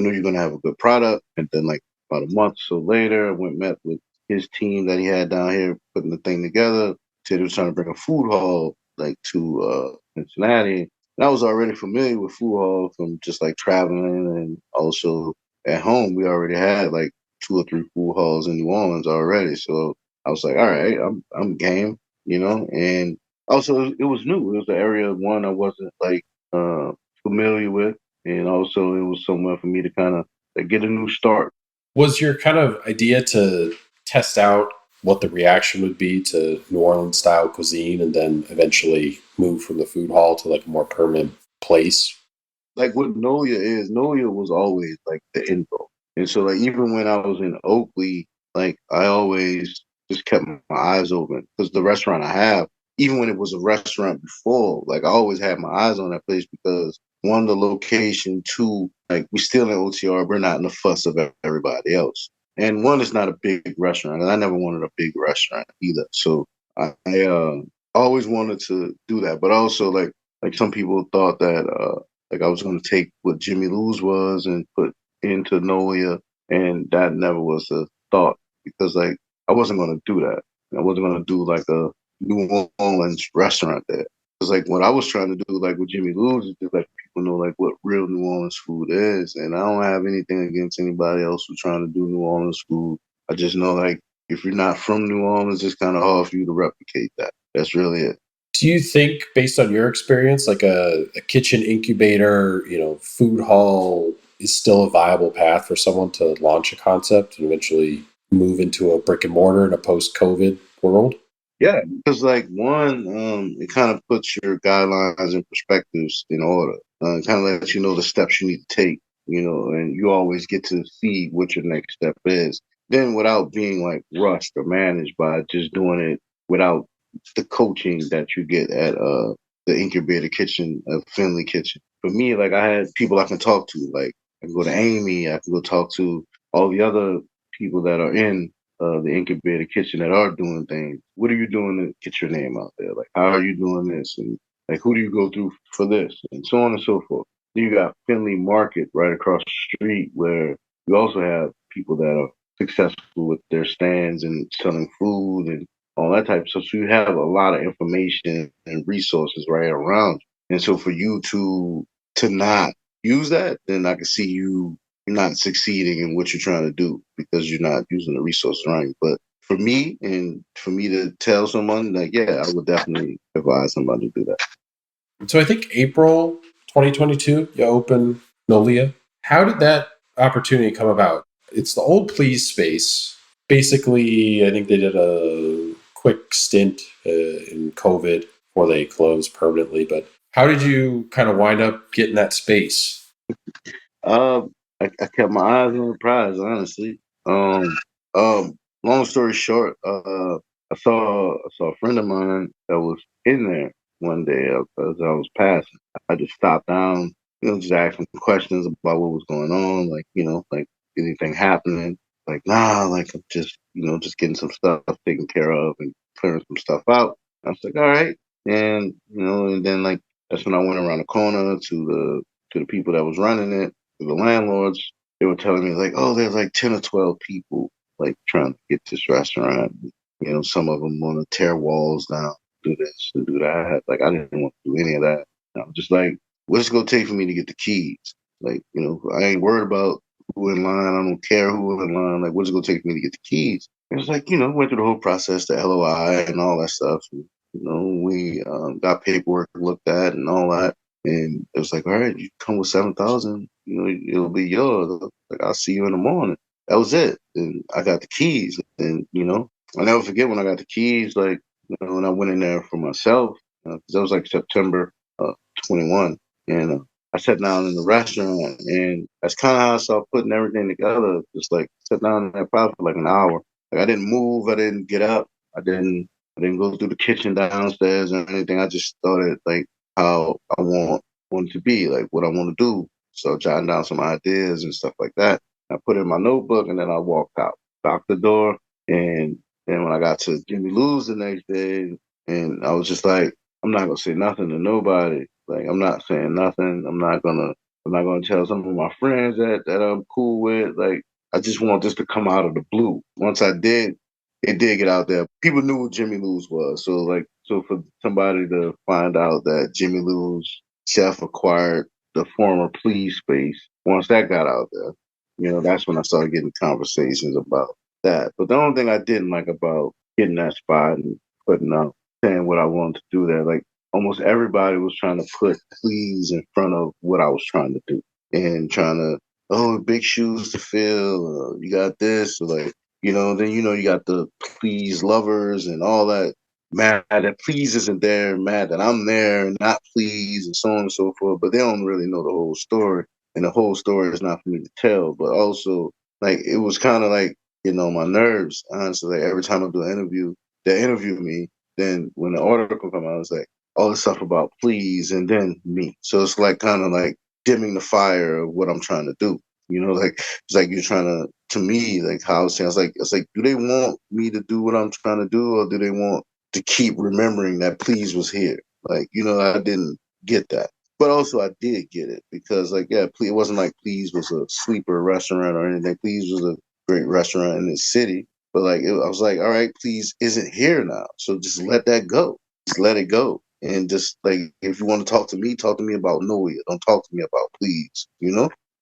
know you're gonna have a good product." And then like about a month or so later, I went met with his team that he had down here putting the thing together. Said he was trying to bring a food hall like to Cincinnati. And I was already familiar with food hall from just like traveling and also at home. We already had like 2 or 3 food halls in New Orleans already. So I was like, all right, I'm game, And also it was new. It was an area one I wasn't like uh familiar with, and also it was somewhere for me to kind of like, get a new start. Was your kind of idea to test out what the reaction would be to New Orleans style cuisine and then eventually move from the food hall to like a more permanent place? Like what Nolia was always like the info. And so like even when I was in Oakley, like I always just kept my eyes open because the restaurant I have, even when it was a restaurant before, like I always had my eyes on that place because one, the location, two, like we still in OTR, we're not in the fuss of everybody else. And one, it's not a big restaurant, and I never wanted a big restaurant either. So I always wanted to do that, but also like some people thought that like I was going to take what Jimmy Lou's was and put into Nolia, and that never was a thought because like I wasn't going to do that. I wasn't going to do like a New Orleans restaurant there. Because like what I was trying to do like with Jimmy Lou's is just like people know like what real New Orleans food is, and I don't have anything against anybody else who's trying to do New Orleans food. I just know like if you're not from New Orleans, it's kind of hard for you to replicate that. That's really it. Do you think, based on your experience, like a kitchen incubator, food hall is still a viable path for someone to launch a concept and eventually move into a brick and mortar in a post-COVID world? Yeah, because like one, it kind of puts your guidelines and perspectives in order. It kind of lets you know the steps you need to take, and you always get to see what your next step is. Then without being like rushed or managed by just doing it without the coaching that you get at the incubator kitchen, Finley Kitchen. For me, like I had people I can talk to, like I can go to Amy, I can go talk to all the other people that are in the incubator kitchen that are doing things. What are you doing to get your name out there? Like, how are you doing this? And like, who do you go through for this? And so on and so forth. Then you got Finley Market right across the street where you also have people that are successful with their stands and selling food and all that type of stuff. So you have a lot of information and resources right around you. And so for you to not use that, then I can see you're not succeeding in what you're trying to do because you're not using the resources around you. But for me, and for me to tell someone, like, yeah, I would definitely advise somebody to do that. So I think April 2022, you opened Nolia. How did that opportunity come about? It's the old Please space. Basically, I think they did a quick stint in COVID before they closed permanently. But how did you kind of wind up getting that space? Uh, I kept my eyes on the prize, honestly. Um, long story short, I saw a friend of mine that was in there one day as I was passing. I just stopped down, just asking questions about what was going on, like, like anything happening. Like, nah, like I'm just, just getting some stuff taken care of and clearing some stuff out. I was like, all right. And, and then like that's when I went around the corner to the people that was running it, to the landlords. They were telling me like, oh, there's like 10 or 12 people like trying to get this restaurant. Some of them want to tear walls down, do this, and do that. Like, I didn't want to do any of that. I was just like, what's it going to take for me to get the keys? Like, I ain't worried about who in line. I don't care who in line. Like, what's it going to take for me to get the keys? It was like, went through the whole process, the LOI and all that stuff. And, we got paperwork looked at and all that. And it was like, all right, you come with 7,000, it'll be yours. Like, I'll see you in the morning. That was it. And I got the keys. And, I'll never forget when I got the keys, like, when I went in there for myself, because that was like September 21. And I sat down in the restaurant, and that's kind of how I started putting everything together. Just like sat down in that probably for like an hour. Like, I didn't move. I didn't get up. I didn't go through the kitchen downstairs or anything. I just started like how I want it to be, like what I want to do. So jotting down some ideas and stuff like that. I put it in my notebook, and then I walked out, locked the door, and then when I got to Jimmy Lou's the next day, and I was just like, I'm not gonna say nothing to nobody. Like, I'm not saying nothing. I'm not gonna tell some of my friends that I'm cool with. Like, I just want this to come out of the blue. Once I did, it did get out there. People knew what Jimmy Lou's was. So for somebody to find out that Jimmy Lou's chef acquired the former Please space, once that got out there, that's when I started getting conversations about that. But the only thing I didn't like about getting that spot and putting out, saying what I wanted to do there, like almost everybody was trying to put please in front of what I was trying to do and trying to, oh, big shoes to fill. You got this, or like, then you got the please lovers and all that. Mad that please isn't there, mad that I'm there and not please, and so on and so forth. But they don't really know the whole story, and the whole story is not for me to tell. But also, like, it was kind of like my nerves. Honestly, like every time I do an interview, they interview me. Then when the article come out, it's like all this stuff about please, and then me. So it's like kind of like dimming the fire of what I'm trying to do. Like it's like you're trying to me, like how I was saying, it's like, do they want me to do what I'm trying to do, or do they want to keep remembering that please was here? Like, I didn't get that. But also I did get it because like, yeah, it wasn't like Please was a sleeper restaurant or anything. Please was a great restaurant in this city. But like, I was like, all right, Please isn't here now. So just let that go. Just let it go. And just like, if you want to talk to me about Nolia. Don't talk to me about Please.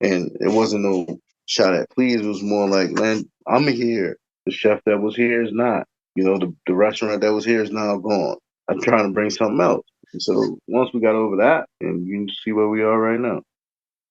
And it wasn't no shot at Please. It was more like, man, I'm here. The chef that was here is not. The restaurant that was here is now gone. I'm trying to bring something else. And so once we got over that, and you can see where we are right now.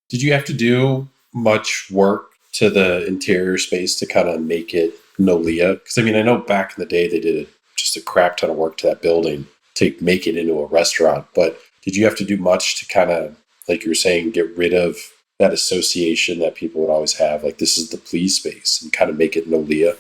Did you have to do much work to the interior space to kind of make it Nolia? Because I mean, I know back in the day they did just a crap ton of work to that building to make it into a restaurant. But did you have to do much to kind of, like you were saying, get rid of that association that people would always have, like this is the Please space, and kind of make it Nolia?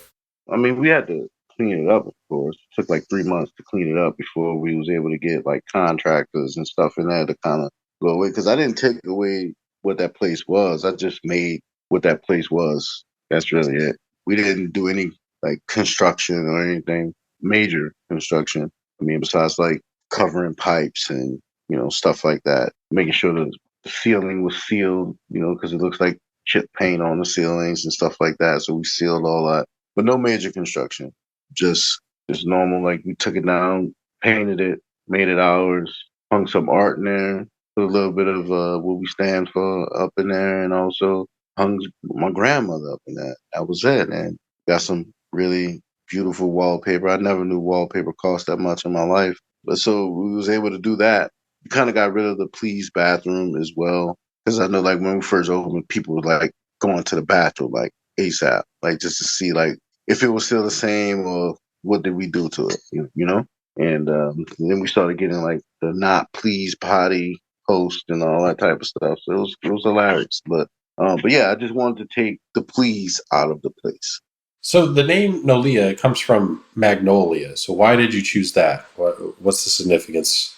I mean, we had to clean it up, of course. It took like 3 months to clean it up before we was able to get like contractors and stuff in there to kind of go away. Because I didn't take away what that place was. I just made what that place was. That's really it. We didn't do any like construction or anything major construction. I mean, besides like covering pipes and stuff like that, making sure that the ceiling was sealed. Because it looks like chip paint on the ceilings and stuff like that. So we sealed all that, but no major construction. Just normal. Like we took it down, painted it, made it ours, hung some art in there, put a little bit of what we stand for up in there, and also hung my grandmother up in that. That was it, and got some really beautiful wallpaper. I never knew wallpaper cost that much in my life, but so we was able to do that. We kind of got rid of the please bathroom as well, because I know like when we first opened, people were like going to the bathroom like ASAP, like just to see like if it was still the same or what did we do to it, And then we started getting like the not please potty post and all that type of stuff. So it was hilarious. But yeah, I just wanted to take the please out of the place. So the name Nolia comes from magnolia. So why did you choose that? What's the significance?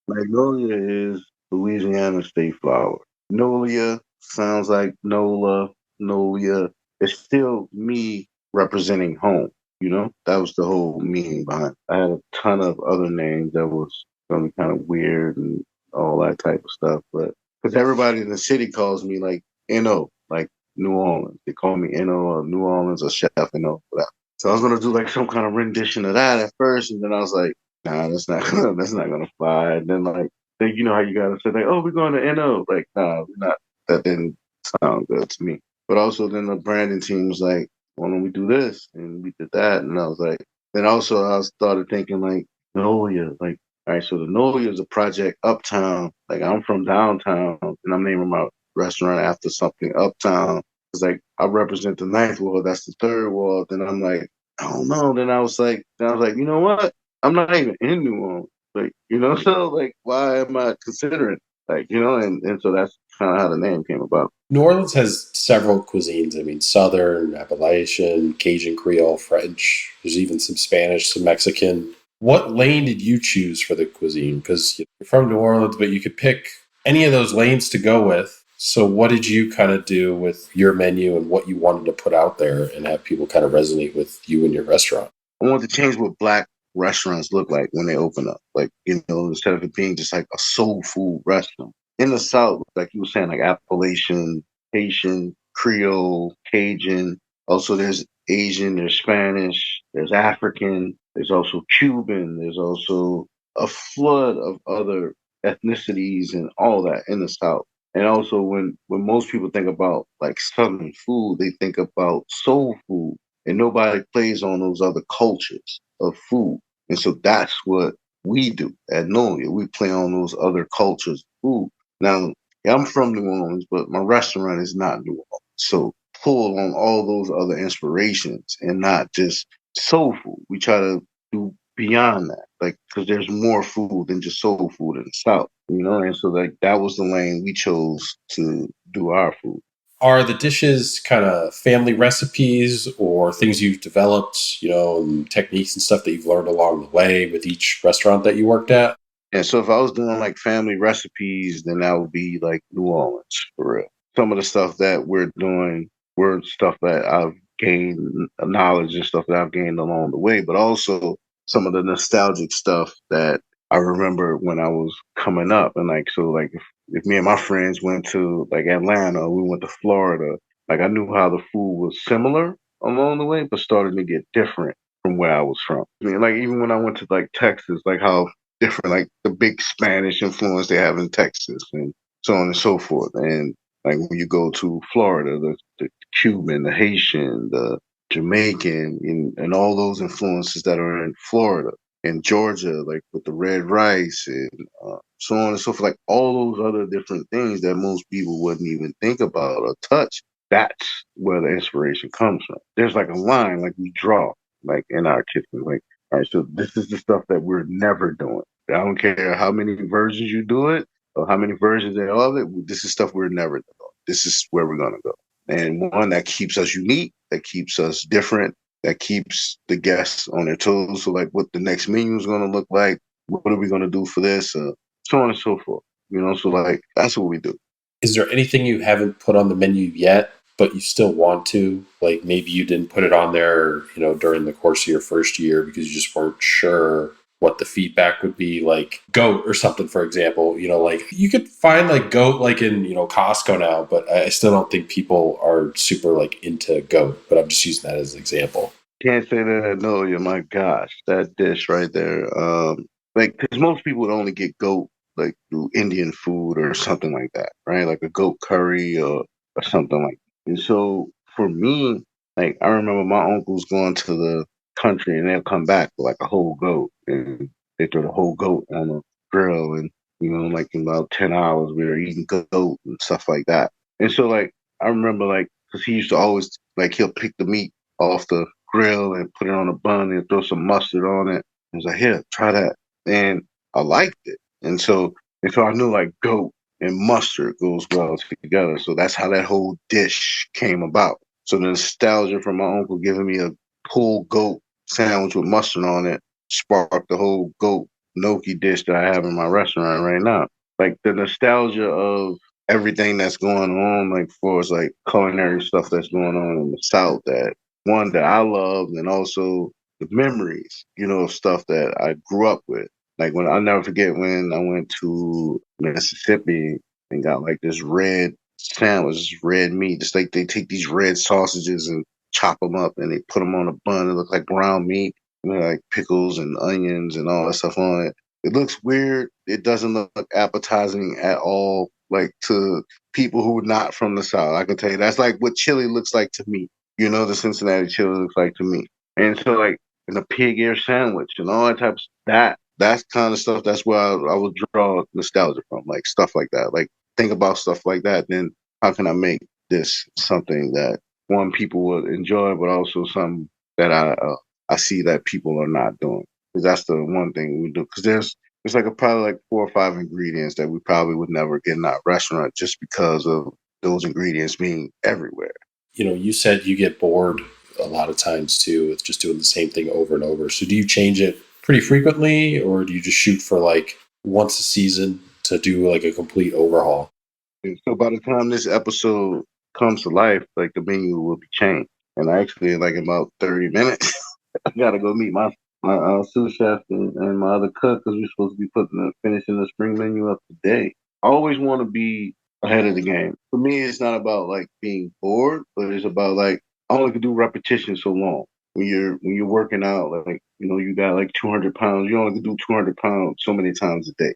Magnolia is Louisiana state flower. Nolia sounds like Nola, Nolia. It's still me representing home. That was the whole meaning behind it. I had a ton of other names that was going to be kind of weird and all that type of stuff. But because everybody in the city calls me like N.O., like New Orleans. They call me N.O. or New Orleans or Chef N.O. Whatever. So I was going to do like some kind of rendition of that at first. And then I was like, nah, that's not gonna fly. And then you know how you gotta say like, oh, we're going to NO. Like, nah, we're not. That didn't sound good to me. But also then the branding team was like, why don't we do this? And we did that. And I was like, then also I started thinking like, Nolia, like, all right, so the Nolia is a project uptown. Like I'm from downtown and I'm naming my restaurant after something uptown. It's like I represent the ninth ward, that's the third ward. Then I'm like, I don't know. Then I was like, you know what? I'm not even in New Orleans. Like, so like, why am I considering? Like, and so that's kind of how the name came about. New Orleans has several cuisines. I mean, Southern, Appalachian, Cajun Creole, French. There's even some Spanish, some Mexican. What lane did you choose for the cuisine? Because you're from New Orleans, but you could pick any of those lanes to go with. So, what did you kind of do with your menu and what you wanted to put out there and have people kind of resonate with you and your restaurant? I wanted to change what Black restaurants look like when they open up. Like, instead of it being just like a soul food restaurant. In the South, like you were saying, like Appalachian, Haitian, Creole, Cajun. Also, there's Asian, there's Spanish, there's African, there's also Cuban, there's also a flood of other ethnicities and all that in the South. And also, when most people think about like Southern food, they think about soul food, and nobody plays on those other cultures of food. And so that's what we do at Nolia. We play on those other cultures of food. Now, yeah, I'm from New Orleans, but my restaurant is not New Orleans. So pull on all those other inspirations and not just soul food. We try to do beyond that, like, because there's more food than just soul food in the South, And so, like, that was the lane we chose to do our food. Are the dishes kind of family recipes or things you've developed, and techniques and stuff that you've learned along the way with each restaurant that you worked at? And so if I was doing like family recipes, then that would be like New Orleans for real. Some of the stuff that we're doing were stuff that I've gained knowledge and stuff that I've gained along the way, but also some of the nostalgic stuff that I remember when I was coming up. And like, so like if me and my friends went to like Atlanta, we went to Florida, like I knew how the food was similar along the way, but started to get different from where I was from. I mean, like even when I went to like Texas, like how different, like the big Spanish influence they have in Texas and so on and so forth. And like when you go to Florida, the Cuban, the Haitian, the Jamaican, and all those influences that are in Florida and Georgia, like with the red rice and so on and so forth, like all those other different things that most people wouldn't even think about or touch. That's where the inspiration comes from. There's like a line, like we draw, like in our kitchen, like, all right, so this is the stuff that we're never doing. I don't care how many versions you do it or how many versions there are of it. This is stuff we're never doing. This is where we're gonna go. And one that keeps us unique, that keeps us different, that keeps the guests on their toes. So like what the next menu is gonna look like, what are we gonna do for this, so on and so forth. So like that's what we do. Is there anything you haven't put on the menu yet, but you still want to? Like maybe you didn't put it on there, during the course of your first year because you just weren't sure what the feedback would be, like goat or something, for example. Like you could find like goat like in, Costco now, but I still don't think people are super like into goat, but I'm just using that as an example. Can't say that. No, yeah, my gosh, that dish right there. Like, because most people would only get goat like through Indian food or something like that, right? Like a goat curry or something like that. And so for me, like I remember my uncles going to the country and they'll come back with like a whole goat and they throw the whole goat on a grill and like in about 10 hours we were eating goat and stuff like that. And so like I remember like because he used to always like he'll pick the meat off the grill and put it on a bun and throw some mustard on it. I was like, here, try that. And I liked it. And so I knew like goat and mustard goes well together. So that's how that whole dish came about. So the nostalgia from my uncle giving me a pulled goat sandwich with mustard on it sparked the whole goat gnocchi dish that I have in my restaurant right now. Like the nostalgia of everything that's going on, like for us, like culinary stuff that's going on in the South that one that I love, and also the memories, of stuff that I grew up with. Like when I'll never forget when I went to Mississippi and got like this red sandwich, this red meat. Just like they take these red sausages and chop them up and they put them on a bun. It look like ground meat, like pickles and onions and all that stuff on it. It looks weird. It doesn't look appetizing at all, like to people who are not from the South. I can tell you that's like what chili looks like to me. The Cincinnati chili looks like to me. And so like in a pig ear sandwich and all that type of that's kind of stuff. That's where I would draw nostalgia from, like stuff like that. Like think about stuff like that. Then how can I make this something that one people would enjoy, but also something that I see that people are not doing? Because that's the one thing we do. Because there's like probably like 4 or 5 ingredients that we probably would never get in our restaurant just because of those ingredients being everywhere. You said you get bored a lot of times too with just doing the same thing over and over. So do you change it pretty frequently, or do you just shoot for like once a season to do like a complete overhaul? And so by the time this episode comes to life, like the menu will be changed. And actually, in like about 30 minutes, I gotta go meet my sous chef and my other cook because we're supposed to be finishing the spring menu up today. I always want to be ahead of the game. For me, it's not about like being bored, but it's about like I only can do repetition so long. When you're working out, like you got like 200 pounds, you only can do 200 pounds so many times a day.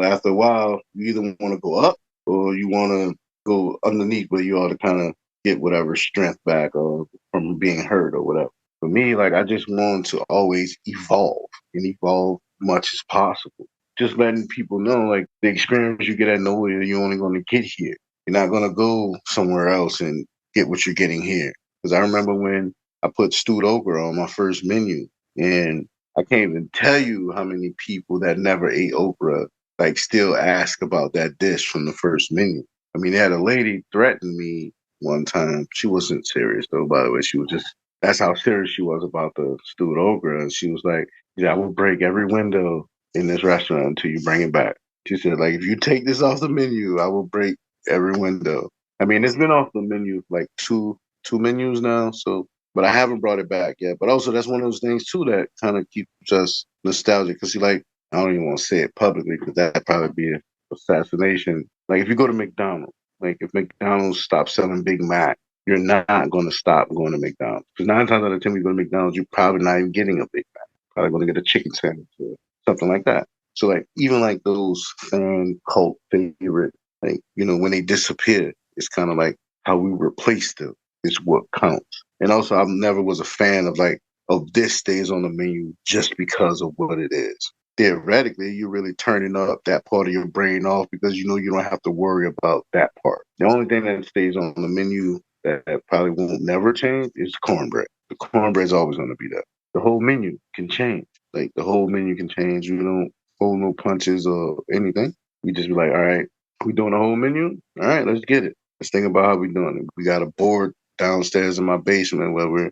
After a while, you either want to go up or you want to go underneath where you ought to kind of get whatever strength back or from being hurt or whatever. For me, like I just want to always evolve and evolve much as possible. Just letting people know, like the experience you get at Nolia, you're only going to get here. You're not going to go somewhere else and get what you're getting here. Because I remember when I put stewed okra on my first menu, and I can't even tell you how many people that never ate okra like still ask about that dish from the first menu. I mean, they had a lady threaten me one time. She wasn't serious though, by the way. She was just that's how serious she was about the stewed okra. And she was like, "Yeah, I will break every window in this restaurant until you bring it back." She said, "Like, if you take this off the menu, I will break every window." I mean, it's been off the menu like two menus now, so but I haven't brought it back yet. But also, that's one of those things too that kind of keeps us nostalgic because you like I don't even want to say it publicly because that'd probably be an assassination. Like if you go to McDonald's, like if McDonald's stops selling Big Mac, you're not going to stop going to McDonald's. Because 9 times out of 10, you go to McDonald's, you're probably not even getting a Big Mac. Probably going to get a chicken sandwich or something like that. So like even like those fan cult favorite, like when they disappear, it's kind of like how we replace them is what counts. And also, I never was a fan of like, oh, this stays on the menu just because of what it is. Theoretically, you're really turning up that part of your brain off because you don't have to worry about that part. The only thing that stays on the menu that probably won't never change is cornbread. The cornbread's always going to be there. The whole menu can change. Like the whole menu can change. You don't hold no punches or anything. We just be like, all right, we doing the whole menu? All right, let's get it. Let's think about how we doing it. We got a board downstairs in my basement where we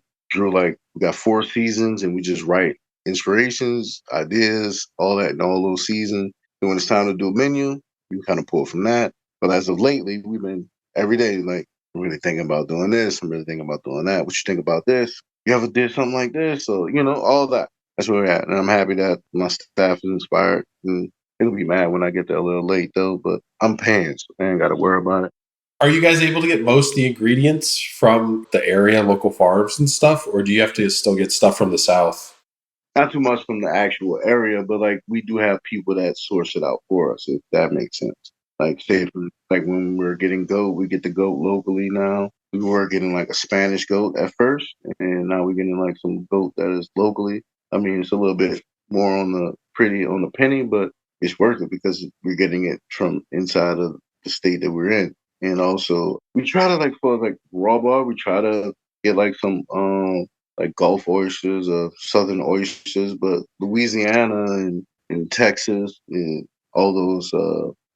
got 4 seasons and we just write inspirations, ideas, all that in all those seasons. And when it's time to do a menu, we kind of pull from that. But as of lately, we've been every day like I'm really thinking about doing this. I'm really thinking about doing that. What you think about this? You ever did something like this? So all that. That's where we're at, and I'm happy that my staff is inspired. And it'll be mad when I get there a little late though, but I'm paying, so I ain't got to worry about it. Are you guys able to get most of the ingredients from the area, local farms and stuff, or do you have to still get stuff from the South? Not too much from the actual area, but like we do have people that source it out for us, if that makes sense. Like say, like when we're getting goat, we get the goat locally now. We were getting like a Spanish goat at first, and now we're getting like some goat that is locally. I mean, it's a little bit more on the penny, but it's worth it because we're getting it from inside of the state that we're in. And also, we try to like for like raw bar, we try to get like some like Gulf oysters or Southern oysters, but Louisiana and Texas and all those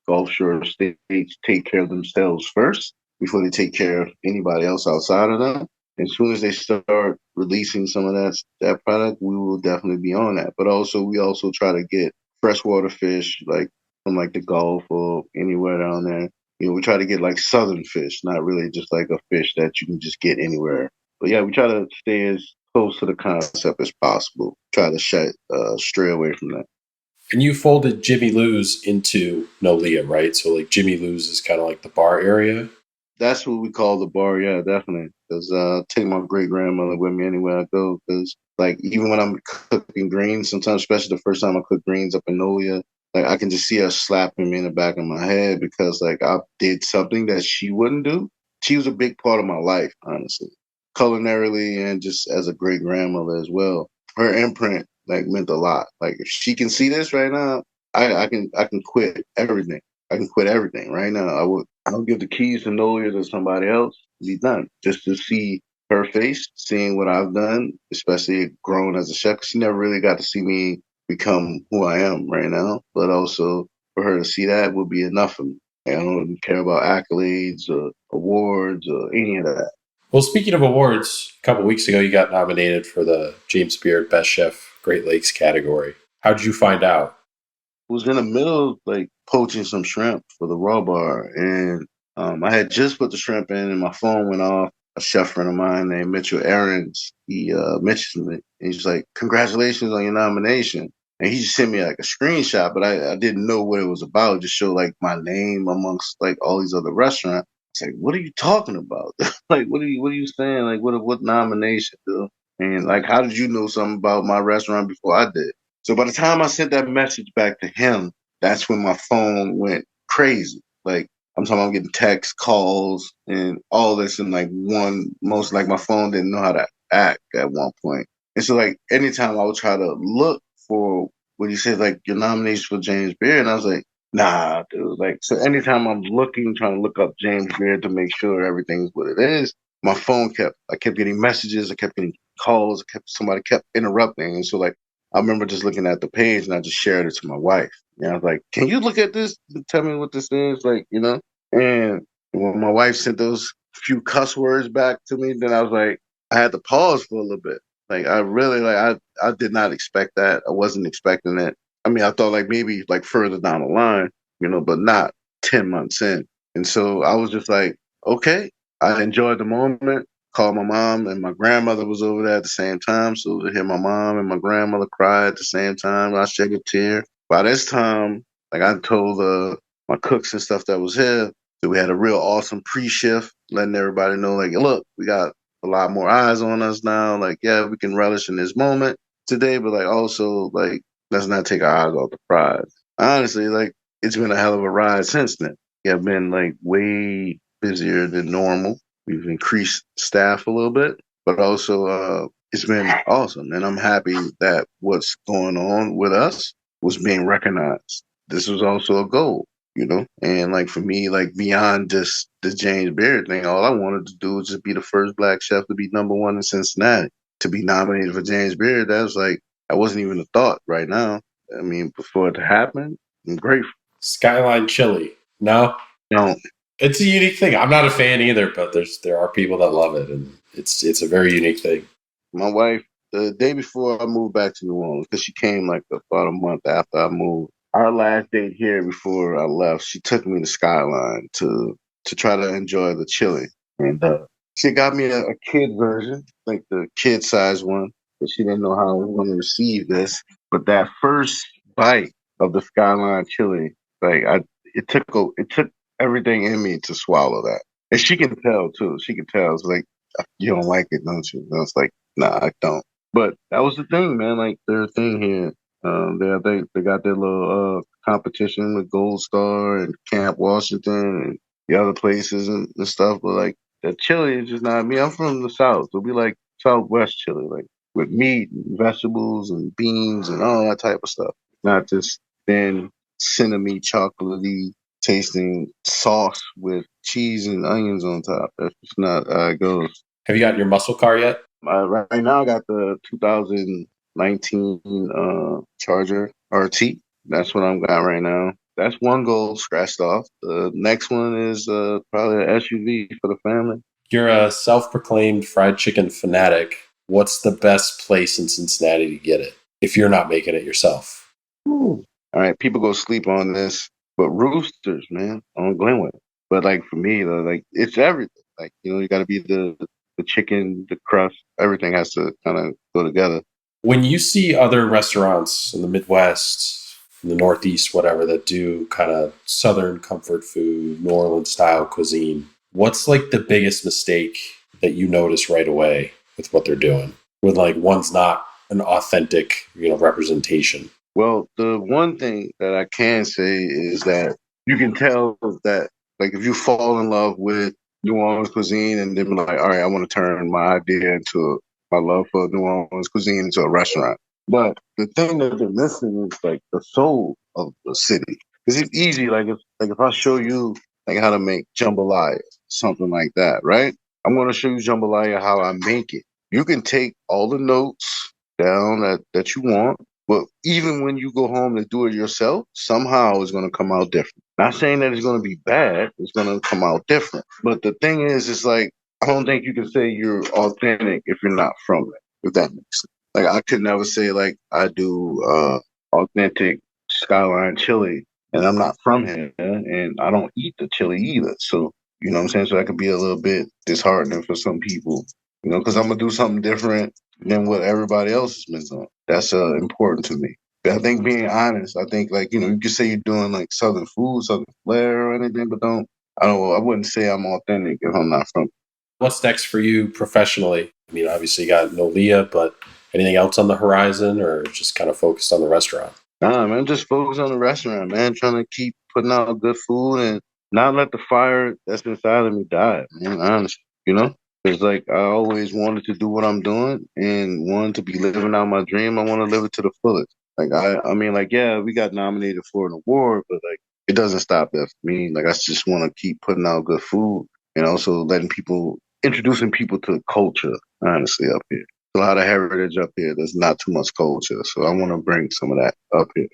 Gulf Shore states take care of themselves first before they take care of anybody else outside of them. as soon as they start releasing some of that product, we will definitely be on that. But also, we also try to get freshwater fish, like from like the Gulf or anywhere down there. We try to get like southern fish, not really just like a fish that you can just get anywhere. But yeah, we try to stay as close to the concept as possible. Try to stray away from that. And you folded Jimmy Lou's into Nolia, right? So like Jimmy Lou's is kind of like the bar area. That's what we call the bar, yeah, definitely. Because take my great grandmother with me anywhere I go. Because like even when I'm cooking greens, sometimes, especially the first time I cook greens up in Nolia, like I can just see her slapping me in the back of my head because like I did something that she wouldn't do. She was a big part of my life, honestly, culinarily and just as a great grandmother as well. Her imprint like meant a lot. Like if she can see this right now, I can quit everything. I can quit everything right now. I'll give the keys to Nolia to somebody else. Be done. Just to see her face, seeing what I've done, especially grown as a chef. She never really got to see me become who I am right now. But also for her to see that would be enough for me. I don't care about accolades or awards or any of that. Well, speaking of awards, a couple weeks ago you got nominated for the James Beard Best Chef Great Lakes category. How did you find out? Was in the middle of like poaching some shrimp for the raw bar, and I had just put the shrimp in, and my phone went off. A chef friend of mine named Mitchell Aarons, he mentioned it, and he's like, "Congratulations on your nomination." And he just sent me like a screenshot, but I didn't know what it was about. It just showed like my name amongst like all these other restaurants. It's like, what are you talking about? Like, what are you saying? Like, what nomination, dude? And like, how did you know something about my restaurant before I did? So by the time I sent that message back to him, that's when my phone went crazy. Like I'm getting texts, calls, and all this in like one. Most like my phone didn't know how to act at one point. And so like anytime I would try to look for what you said, like your nomination for James Beard, and I was like, nah, dude. Like so anytime I'm looking, trying to look up James Beard to make sure everything's what it is, my phone I kept getting messages, I kept getting calls, somebody kept interrupting, and so like I remember just looking at the page and I just shared it to my wife. And I was like, can you look at this and tell me what this is? Like, And when my wife sent those few cuss words back to me, then I was like, I had to pause for a little bit. Like I really I did not expect that. I wasn't expecting it. I mean, I thought like maybe like further down the line, but not 10 months in. And so I was just like, okay, I enjoyed the moment. Called my mom, and my grandmother was over there at the same time. So to hear my mom and my grandmother cry at the same time, I shed a tear. By this time, like I told my cooks and stuff that was here, that we had a real awesome pre-shift, letting everybody know, like, look, we got a lot more eyes on us now. Like, yeah, we can relish in this moment today, but like also like let's not take our eyes off the prize. Honestly, like it's been a hell of a ride since then. Yeah, I've been like way busier than normal. We've increased staff a little bit, but also it's been awesome. And I'm happy that what's going on with us was being recognized. This was also a goal. And like for me, like beyond just the James Beard thing, all I wanted to do was just be the first black chef to be #1 in Cincinnati. To be nominated for James Beard, that wasn't even a thought right now. I mean, before it to happen, I'm grateful. Skyline Chili. No? You It's a unique thing. I'm not a fan either, but there are people that love it, and it's a very unique thing. My wife, the day before I moved back to New Orleans, because she came like about a month after I moved. Our last date here before I left, she took me to Skyline to try to enjoy the chili, and she got me a kid version, like the kid size one, but she didn't know how I was going to receive this. But that first bite of the Skyline chili, like it took everything in me to swallow that, and she can tell too. She can tell. It's like you don't like it, don't you? And it's like, nah, I don't. But that was the thing, man. Like their thing here. They got their little competition with Gold Star and Camp Washington and the other places and stuff. But like the chili is just not me. I'm from the South, so we like Southwest chili, like with meat and vegetables and beans and all that type of stuff. Not just thin, cinnamon, chocolatey tasting sauce with cheese and onions on top. That's just not how it goes. Have you gotten your muscle car yet? Right now, I got the 2019 Charger RT. That's what I'm got right now. That's one goal scratched off. The next one is probably an SUV for the family. You're a self-proclaimed fried chicken fanatic. What's the best place in Cincinnati to get it if you're not making it yourself? Ooh. All right, people go sleep on this, but Roosters, man, on Glenwood. But like for me, though, like it's everything. Like you got to be the chicken, the crust, everything has to kind of go together. When you see other restaurants in the Midwest, in the Northeast, whatever, that do kind of Southern comfort food, New Orleans style cuisine, what's like the biggest mistake that you notice right away with what they're doing? When like one's not an authentic, representation. Well, the one thing that I can say is that you can tell that, like, if you fall in love with New Orleans cuisine and then be like, all right, I want to turn my idea into my love for New Orleans cuisine into a restaurant. But the thing that they're missing is like the soul of the city. Because it's easy, like if I show you like how to make jambalaya, something like that, right? I'm going to show you jambalaya how I make it. You can take all the notes down that you want. But even when you go home to do it yourself, somehow it's going to come out different. Not saying that it's going to be bad, it's going to come out different. But the thing is, it's like, I don't think you can say you're authentic if you're not from it, if that makes sense. Like, I could never say, like, I do authentic Skyline chili, and I'm not from here, and I don't eat the chili either. So, you know what I'm saying? So that could be a little bit disheartening for some people, because I'm going to do something different than what everybody else has been doing. That's important to me. I think being honest, I think like, you can say you're doing like Southern food, Southern flair or anything, but I wouldn't say I'm authentic if I'm not from. What's next for you professionally? I mean, obviously you got Nolia, but anything else on the horizon or just kind of focused on the restaurant? Nah, man, just focus on the restaurant, man. Trying to keep putting out good food and not let the fire that's inside of me die, man. Honestly, it's like I always wanted to do what I'm doing and wanted to be living out my dream. I want to live it to the fullest. Like I mean, like yeah, we got nominated for an award, but like it doesn't stop there for me. Like I just want to keep putting out good food and also introducing people to culture. Honestly, up here a lot of heritage up here. There's not too much culture. So I want to bring some of that up here.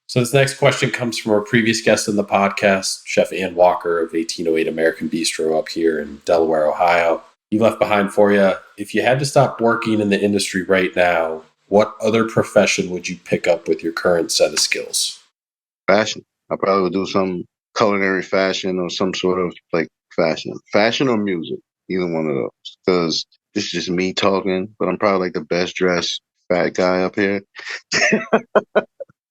So this next question comes from our previous guest in the podcast, Chef Ann Walker of 1808 American Bistro up here in Delaware, Ohio. You left behind for you. If you had to stop working in the industry right now, what other profession would you pick up with your current set of skills? Fashion. I probably would do some culinary fashion or some sort of like fashion or music, either one of those. Because this is just me talking, but I'm probably like the best dressed fat guy up here.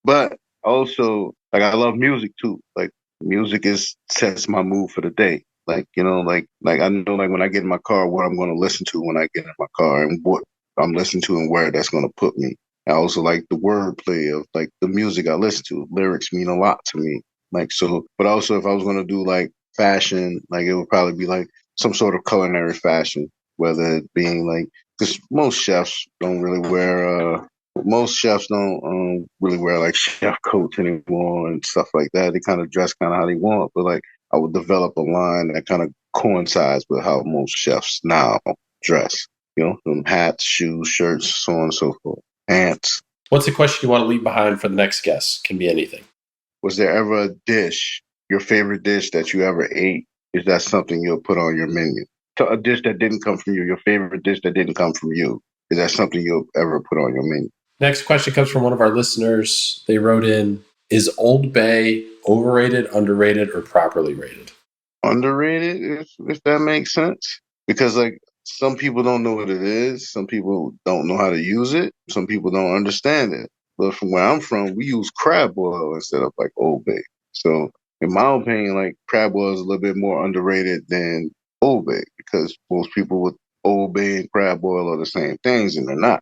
But also, like I love music too. Like music sets my mood for the day. Like like I know like when I get in my car, what I'm going to listen to when I get in my car, and what I'm listening to, and where that's going to put me. I also like the wordplay of like the music I listen to. Lyrics mean a lot to me. Like so, but also if I was going to do like fashion, like it would probably be like some sort of culinary fashion, whether it being like because most chefs don't really wear like chef coats anymore and stuff like that. They kind of dress kind of how they want, but like I would develop a line that kind of coincides with how most chefs now dress. From hats, shoes, shirts, so on and so forth. Pants. What's the question you want to leave behind for the next guest? Can be anything. Was there ever a dish, your favorite dish that you ever ate? Is that something you'll put on your menu? So a dish that didn't come from you, your favorite dish that didn't come from you. Is that something you'll ever put on your menu? Next question comes from one of our listeners. They wrote in, is Old Bay overrated, underrated, or properly rated? Underrated, if that makes sense. Because like some people don't know what it is. Some people don't know how to use it. Some people don't understand it. But from where I'm from, we use crab oil instead of like Old Bay. So in my opinion, like crab oil is a little bit more underrated than Old Bay because most people with Old Bay and crab oil are the same things and they're not.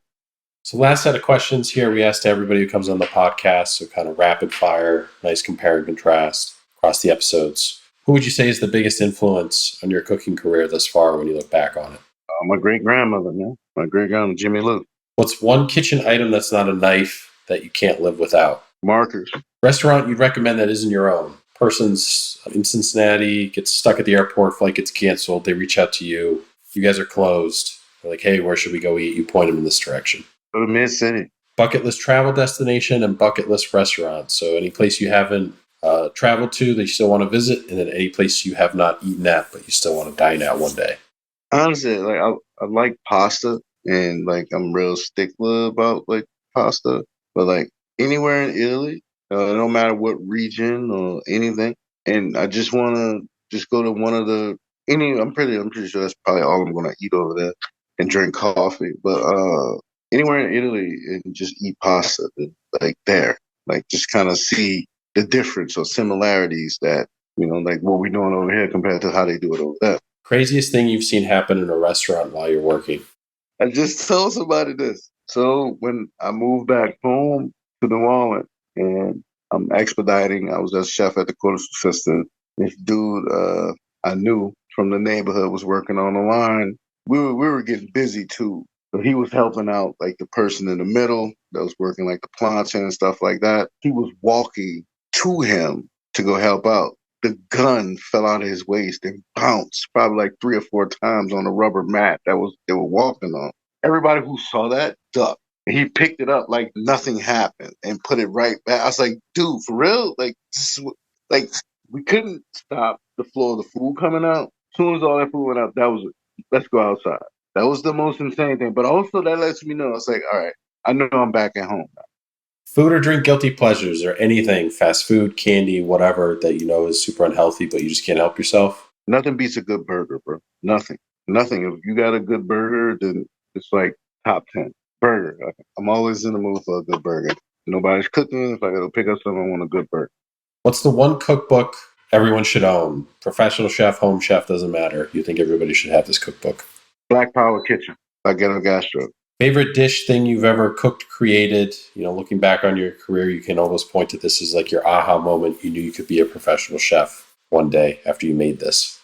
So last set of questions here we asked everybody who comes on the podcast, so kind of rapid fire, nice compare and contrast across the episodes. Who would you say is the biggest influence on your cooking career thus far when you look back on it? My great-grandmother, man. My great-grandmother, Jimmy Lou. What's one kitchen item that's not a knife that you can't live without? Markers. Restaurant you'd recommend that isn't your own. Person's in Cincinnati, gets stuck at the airport, flight gets canceled, they reach out to you. You guys are closed. They're like, hey, where should we go eat? You point them in this direction. Go to Mid-City. Bucket list travel destination and bucket list restaurant. So any place you haven't traveled to that you still want to visit, and then any place you have not eaten at but you still want to dine at one day. Honestly, like I like pasta, and like I'm real stickler about like pasta. But like anywhere in Italy, no matter what region or anything, and I just want to just go to one of the any. I'm pretty sure that's probably all I'm gonna eat over there and drink coffee. But anywhere in Italy and just eat pasta, like there, like just kind of see the difference or similarities that like what we're doing over here compared to how they do it over there. Craziest thing you've seen happen in a restaurant while you're working? I just told somebody this. So when I moved back home to New Orleans and I'm expediting, I was a chef at the quarter assistant. This dude I knew from the neighborhood was working on the line. We were getting busy too. So he was helping out like the person in the middle that was working like the plancha and stuff like that. He was walking to him to go help out. The gun fell out of his waist and bounced probably like 3 or 4 times on the rubber mat they were walking on. Everybody who saw that ducked. And he picked it up like nothing happened and put it right back. I was like, dude, for real? Like, like we couldn't stop the flow of the food coming out. As soon as all that food went out, that was it. Let's go outside. That was the most insane thing. But also that lets me know it's like, all right, I know I'm back at home now. Food or drink guilty pleasures or anything, fast food, candy, whatever that you know is super unhealthy, but you just can't help yourself? Nothing beats a good burger, bro. Nothing. Nothing. If you got a good burger, then it's like top 10. Burger. I'm always in the mood for a good burger. Nobody's cooking. If I gotta pick up something, I want a good burger. What's the one cookbook everyone should own? Professional chef, home chef, doesn't matter. You think everybody should have this cookbook? Black Power Kitchen by Ghetto Gastro. Favorite dish thing you've ever cooked, created? Looking back on your career, you can almost point to this as like your aha moment. You knew you could be a professional chef one day after you made this.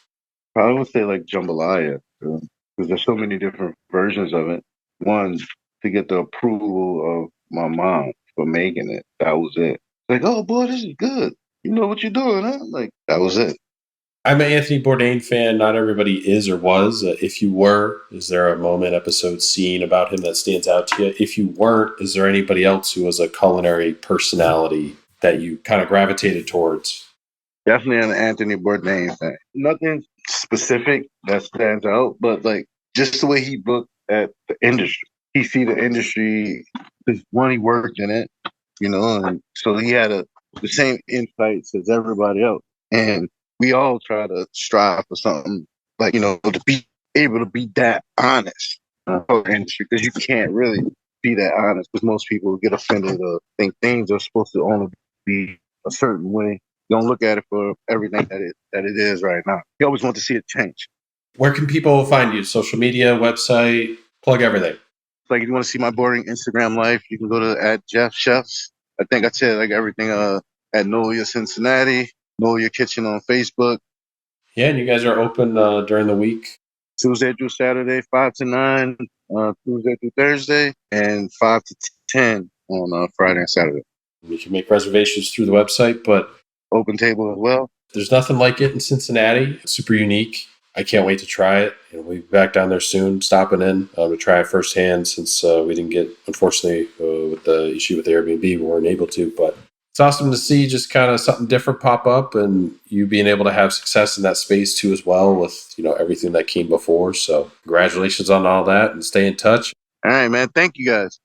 I would say like jambalaya, because there's so many different versions of it. One, to get the approval of my mom for making it. That was it. Like, oh boy, this is good. You know what you're doing, huh? Like, that was it. I'm an Anthony Bourdain fan. Not everybody is or was. If you were, is there a moment, episode, scene about him that stands out to you? If you weren't, is there anybody else who was a culinary personality that you kind of gravitated towards? Definitely an Anthony Bourdain fan. Nothing specific that stands out, but like just the way he looked at the industry. He see the industry because one, he worked in it, and so he had the same insights as everybody else. And we all try to strive for something like, to be able to be that honest for the industry, because you can't really be that honest because most people get offended or think things are supposed to only be a certain way. Don't look at it for everything that it is right now. You always want to see it change. Where can people find you? Social media, website, plug everything. Like if you want to see my boring Instagram life, you can go to at Jeff Chefs. I think I said like everything at Nolia Cincinnati, Nolia Kitchen on Facebook. Yeah, and you guys are open during the week? Tuesday through Saturday, 5 to 9, Tuesday through Thursday, and 5 to 10 on Friday and Saturday. You can make reservations through the website, but open table as well. There's nothing like it in Cincinnati. It's super unique. I can't wait to try it. We'll be back down there soon, stopping in to try it firsthand since we didn't get, unfortunately, with the issue with the Airbnb, we weren't able to. But it's awesome to see just kind of something different pop up and you being able to have success in that space too as well with, everything that came before. So congratulations on all that and stay in touch. All right, man. Thank you guys.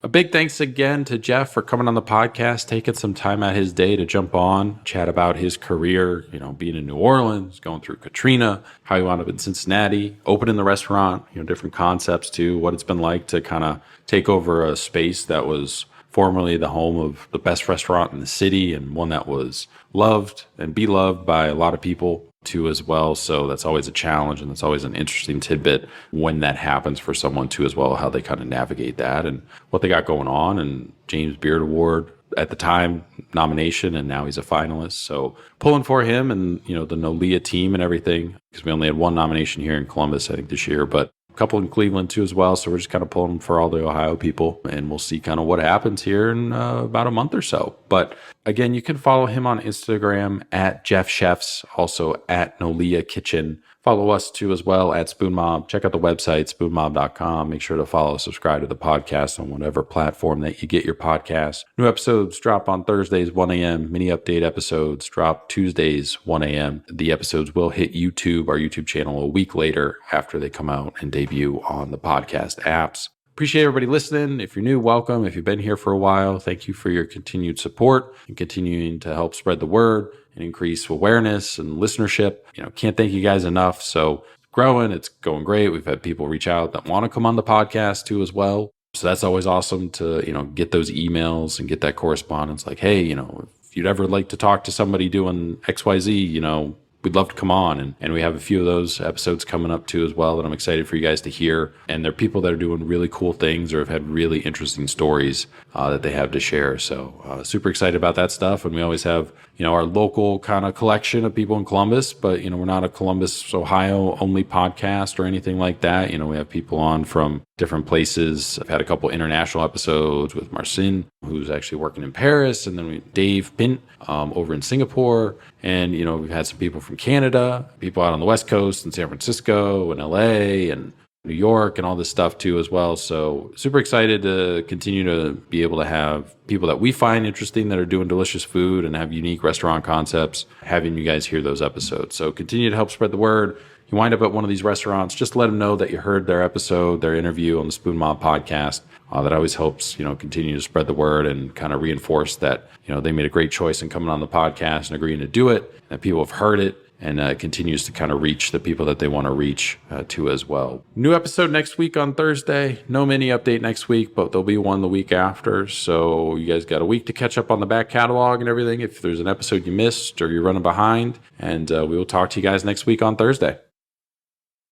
A big thanks again to Jeff for coming on the podcast, taking some time out of his day to jump on, chat about his career, being in New Orleans, going through Katrina, how he wound up in Cincinnati, opening the restaurant, different concepts too, what it's been like to kind of take over a space that was formerly the home of the best restaurant in the city and one that was loved and beloved by a lot of people too as well. So that's always a challenge and that's always an interesting tidbit when that happens for someone too as well, how they kind of navigate that and what they got going on. And James Beard Award at the time nomination, and now he's a finalist. So pulling for him and, the Nolia team and everything, because we only had one nomination here in Columbus, I think this year, but a couple in Cleveland too as well. So we're just kind of pulling for all the Ohio people, and we'll see kind of what happens here in about a month or so. But again, you can follow him on Instagram at Jeff Chefs, also at Nolia Kitchen Follow us too as well at Spoon Mob. Check out the website, spoonmob.com. Make sure to follow, subscribe to the podcast on whatever platform that you get your podcast. New episodes drop on Thursdays, 1 a.m. Mini update episodes drop Tuesdays, 1 a.m. The episodes will hit YouTube, our YouTube channel, a week later after they come out and debut on the podcast apps. Appreciate everybody listening. If you're new, welcome. If you've been here for a while, thank you for your continued support and continuing to help spread the word and increase awareness and listenership. Can't thank you guys enough. So growing, it's going great. We've had people reach out that want to come on the podcast too as well. So that's always awesome to, get those emails and get that correspondence like, hey, if you'd ever like to talk to somebody doing XYZ, we'd love to come on. And we have a few of those episodes coming up too as well that I'm excited for you guys to hear. And they're people that are doing really cool things or have had really interesting stories that they have to share. So super excited about that stuff. And we always have, our local kind of collection of people in Columbus, but, we're not a Columbus, Ohio only podcast or anything like that. We have people on from different places. I've had a couple international episodes with Marcin, who's actually working in Paris. And then Dave Pint over in Singapore. And, we've had some people from Canada, people out on the West Coast in San Francisco and LA and New York and all this stuff too as well. So super excited to continue to be able to have people that we find interesting that are doing delicious food and have unique restaurant concepts, having you guys hear those episodes. So continue to help spread the word. You wind up at one of these restaurants, just let them know that you heard their episode, their interview on the Spoon Mob podcast. That always helps, continue to spread the word and kind of reinforce that, they made a great choice in coming on the podcast and agreeing to do it, that people have heard it, and it continues to kind of reach the people that they want to reach to as well. New episode next week on Thursday. No mini update next week, but there'll be one the week after. So you guys got a week to catch up on the back catalog and everything if there's an episode you missed or you're running behind. And we will talk to you guys next week on Thursday.